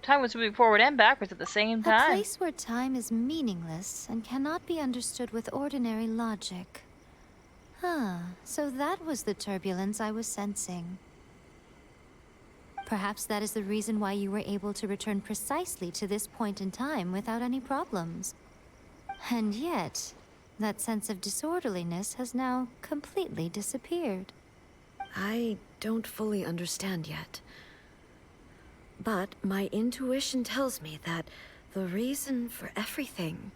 Time was moving forward and backwards at the same A time. place where time is meaningless and cannot be understood with ordinary logic. So that was the turbulence I was sensing. Perhaps that is the reason why you were able to return precisely to this point in time without any problems. And yet, that sense of disorderliness has now completely disappeared. I don't fully understand yet. But my intuition tells me that the reason for everything,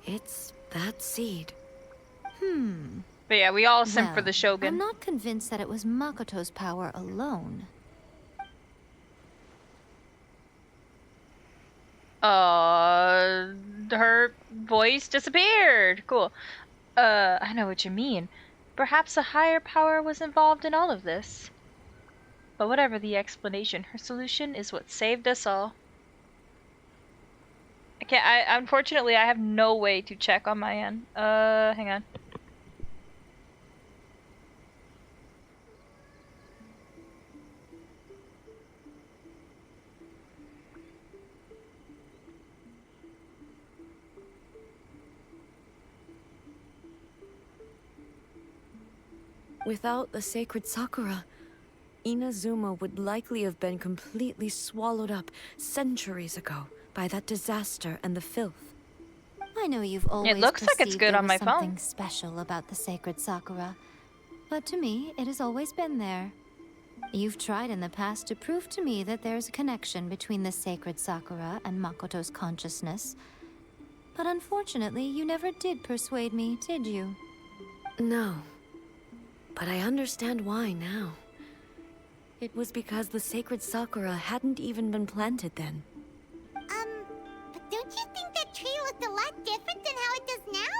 it's that seed. But yeah, we all simp for the I'm Shogun. not convinced that it was Makoto's power alone. Her voice disappeared. Cool. I know what you mean. Perhaps a higher power was involved in all of this. But whatever the explanation, her solution is what saved us all. Unfortunately, I have no way to check on my end. Hang on. Without the sacred Sakura, Inazuma would likely have been completely swallowed up centuries ago by that disaster and the filth. I know you've always looks like it's perceived good there on was my phone. something special about the sacred Sakura, but to me, it has always been there. You've tried in the past to prove to me that there's a connection between the sacred Sakura and Makoto's consciousness, but unfortunately, you never did persuade me, did you? No, but I understand why now. It was because the sacred Sakura hadn't even been planted then. But don't you think that tree looked a lot different than how it does now?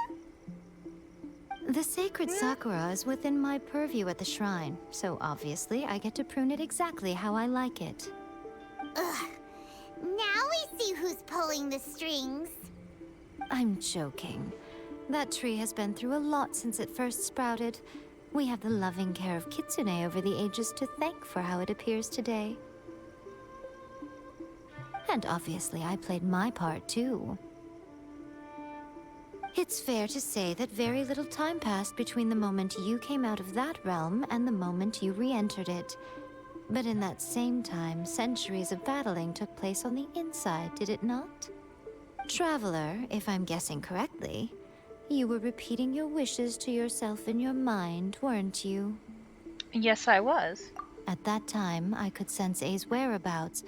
The sacred Sakura is within my purview at the shrine, so obviously I get to prune it exactly how I like it. Ugh. Now we see who's pulling the strings. I'm joking. That tree has been through a lot since it first sprouted. We have the loving care of Kitsune over the ages to thank for how it appears today. And obviously I played my part too. It's fair to say that very little time passed between the moment you came out of that realm and the moment you re-entered it. But in that same time, centuries of battling took place on the inside, did it not? Traveler, if I'm guessing correctly, you were repeating your wishes to yourself in your mind, weren't you? Yes, I was. At that time, I could sense A's whereabouts,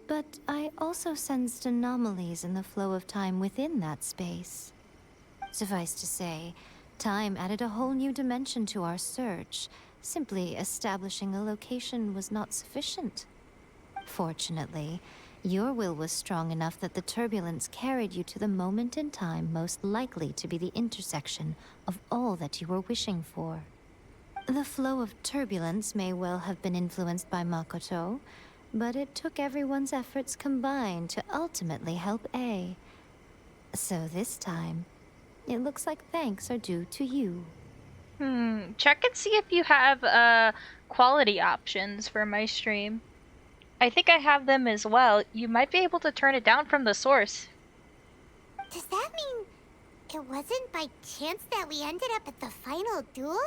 but I also sensed anomalies in the flow of time within that space. Suffice to say, time added a whole new dimension to our search. Simply establishing a location was not sufficient. Fortunately, your will was strong enough that the turbulence carried you to the moment in time most likely to be the intersection of all that you were wishing for. The flow of turbulence may well have been influenced by Makoto, but it took everyone's efforts combined to ultimately help A. So this time, it looks like thanks are due to you. Check and see if you have quality options for my stream. I think I have them as well. You might be able to turn it down from the source. Does that mean it wasn't by chance that we ended up at the final duel?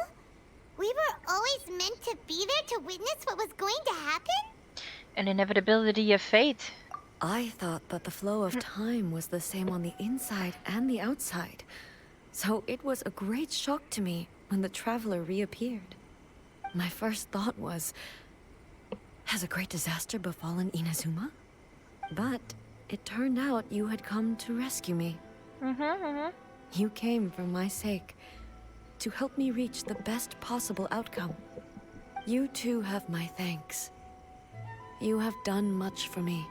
We were always meant to be there to witness what was going to happen? An inevitability of fate. I thought that the flow of time was the same on the inside and the outside. So it was a great shock to me when the traveler reappeared. My first thought was, has a great disaster befallen Inazuma? But it turned out you had come to rescue me. You came for my sake, to help me reach the best possible outcome. You too have my thanks. You have done much for me,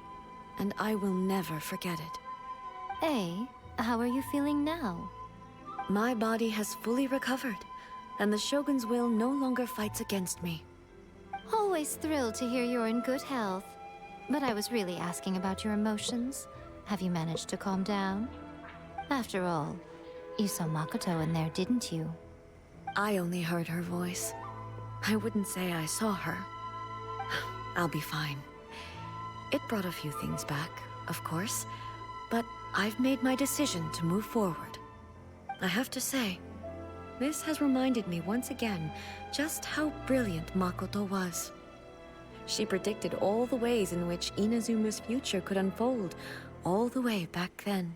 and I will never forget it. A, how are you feeling now? My body has fully recovered, and the Shogun's will no longer fights against me. Always thrilled to hear you're in good health. But I was really asking about your emotions. Have you managed to calm down? After all, you saw Makoto in there, didn't you? I only heard her voice. I wouldn't say I saw her. I'll be fine. It brought a few things back, of course, but I've made my decision to move forward. I have to say, this has reminded me once again just how brilliant Makoto was. She predicted all the ways in which Inazuma's future could unfold, all the way back then.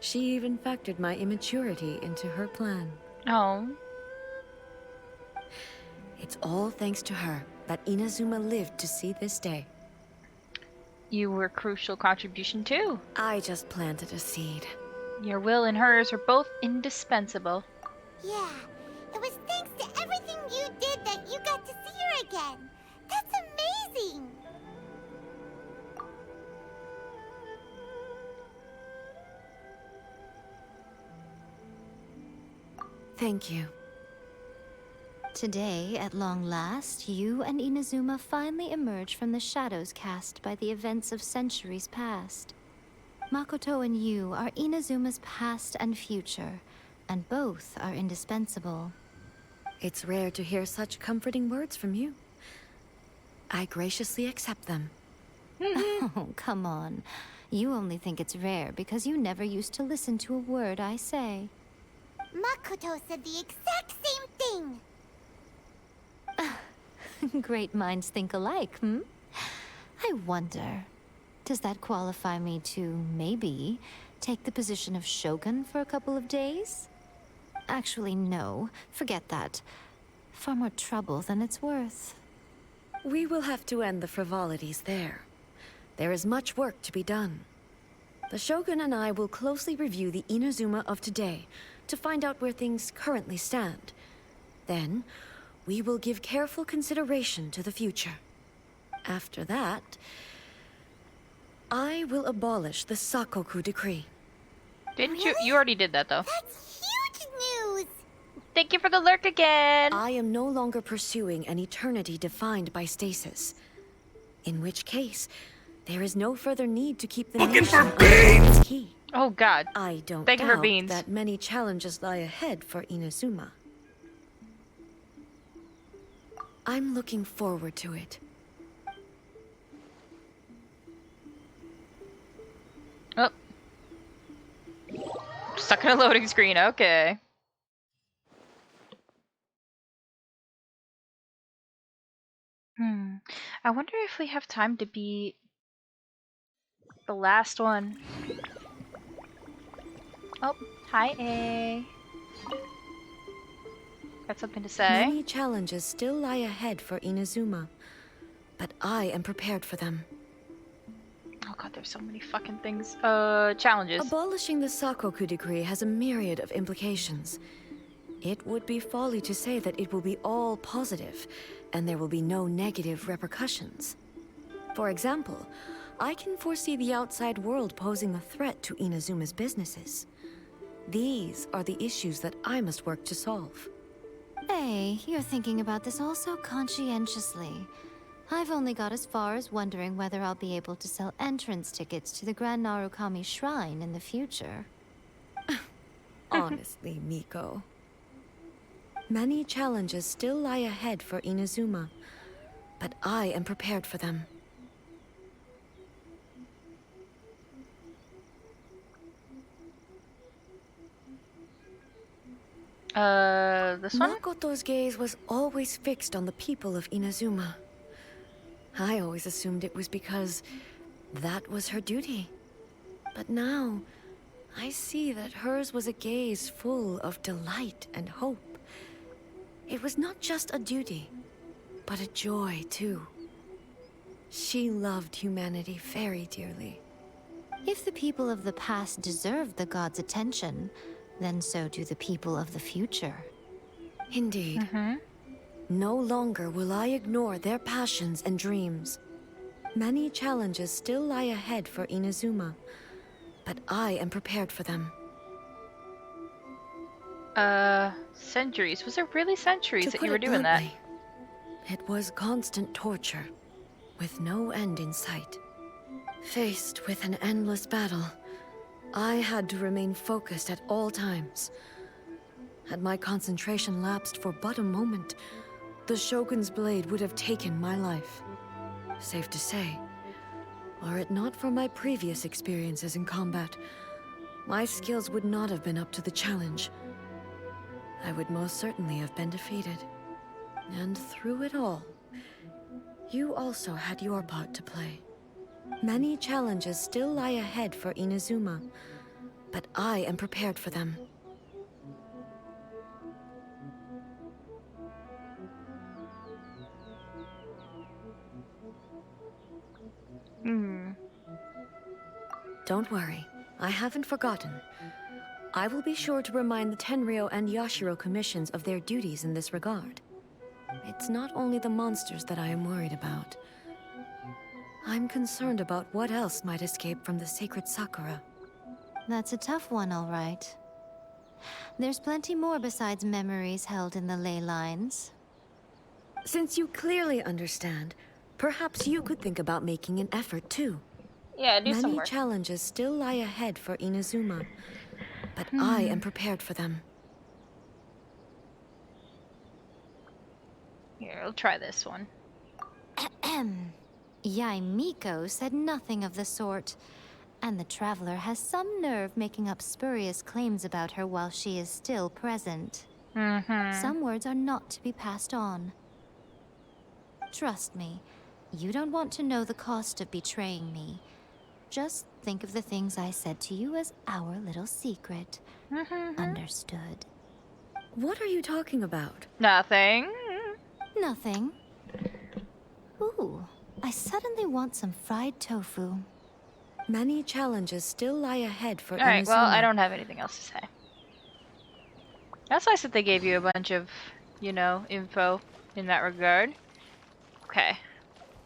She even factored my immaturity into her plan. Oh. It's all thanks to her that Inazuma lived to see this day. You were a crucial contribution too. I just planted a seed. Your will and hers were both indispensable. Yeah, it was thanks to everything you did that you got to see her again. That's amazing! Thank you. Today, at long last, you and Inazuma finally emerge from the shadows cast by the events of centuries past. Makoto and you are Inazuma's past and future, and both are indispensable. It's rare to hear such comforting words from you. I graciously accept them. Oh, come on. You only think it's rare because you never used to listen to a word I say. Makoto said the exact same thing! Great minds think alike, hmm? I wonder, does that qualify me to, maybe, take the position of Shogun for a couple of days? Actually, no. Forget that. Far more trouble than it's worth. We will have to end the frivolities there. There is much work to be done. The Shogun and I will closely review the Inazuma of today to find out where things currently stand. Then, we will give careful consideration to the future. After that, I will abolish the Sakoku decree. Didn't you? You already did that, though. That's huge news! Thank you for the lurk again! I am no longer pursuing an eternity defined by stasis. In which case, there is no further need to keep the nation under its key. Oh god. I don't Thank you for doubt beans. that many challenges lie ahead for Inazuma. I'm looking forward to it. Oh. Stuck in a loading screen, okay. I wonder if we have time to beat the last one. Oh, hi A. Got something to say? Many challenges still lie ahead for Inazuma, but I am prepared for them. Oh god, there's so many fucking things. Challenges. Abolishing the Sakoku decree has a myriad of implications. It would be folly to say that it will be all positive, and there will be no negative repercussions. For example, I can foresee the outside world posing a threat to Inazuma's businesses. These are the issues that I must work to solve. Hey, you're thinking about this all so conscientiously. I've only got as far as wondering whether I'll be able to sell entrance tickets to the Grand Narukami Shrine in the future. Honestly, Miko. Many challenges still lie ahead for Inazuma, but I am prepared for them. This one? Makoto's gaze was always fixed on the people of Inazuma. I always assumed it was because that was her duty. But now, I see that hers was a gaze full of delight and hope. It was not just a duty, but a joy, too. She loved humanity very dearly. If the people of the past deserve the god's attention, then so do the people of the future. Indeed. No longer will I ignore their passions and dreams. Many challenges still lie ahead for Inazuma, but I am prepared for them. Centuries. Was it really centuries To that put you were it doing that? bluntly, it was constant torture, with no end in sight. Faced with an endless battle, I had to remain focused at all times. Had my concentration lapsed for but a moment, the Shogun's blade would have taken my life. Safe to say, were it not for my previous experiences in combat, my skills would not have been up to the challenge. I would most certainly have been defeated. And through it all, you also had your part to play. Many challenges still lie ahead for Inazuma, but I am prepared for them. Don't worry, I haven't forgotten. I will be sure to remind the Tenryo and Yashiro commissions of their duties in this regard. It's not only the monsters that I am worried about. I'm concerned about what else might escape from the sacred Sakura. That's a tough one, all right. There's plenty more besides memories held in the ley lines. Since you clearly understand, perhaps you could think about making an effort too. Yeah, do some Many work. challenges still lie ahead for Inazuma, but I am prepared for them. Here, I'll try this one. Yaimiko said nothing of the sort, and the traveler has some nerve making up spurious claims about her while she is still present. Some words are not to be passed on. Trust me, you don't want to know the cost of betraying me. Just think of the things I said to you as our little secret. Understood? What are you talking about? Nothing. Nothing. Ooh, I suddenly want some fried tofu. Many challenges still lie ahead for Alright, Inazuma. well, I don't have anything else to say. That's nice that they gave you a bunch of, you know, info in that regard. Okay.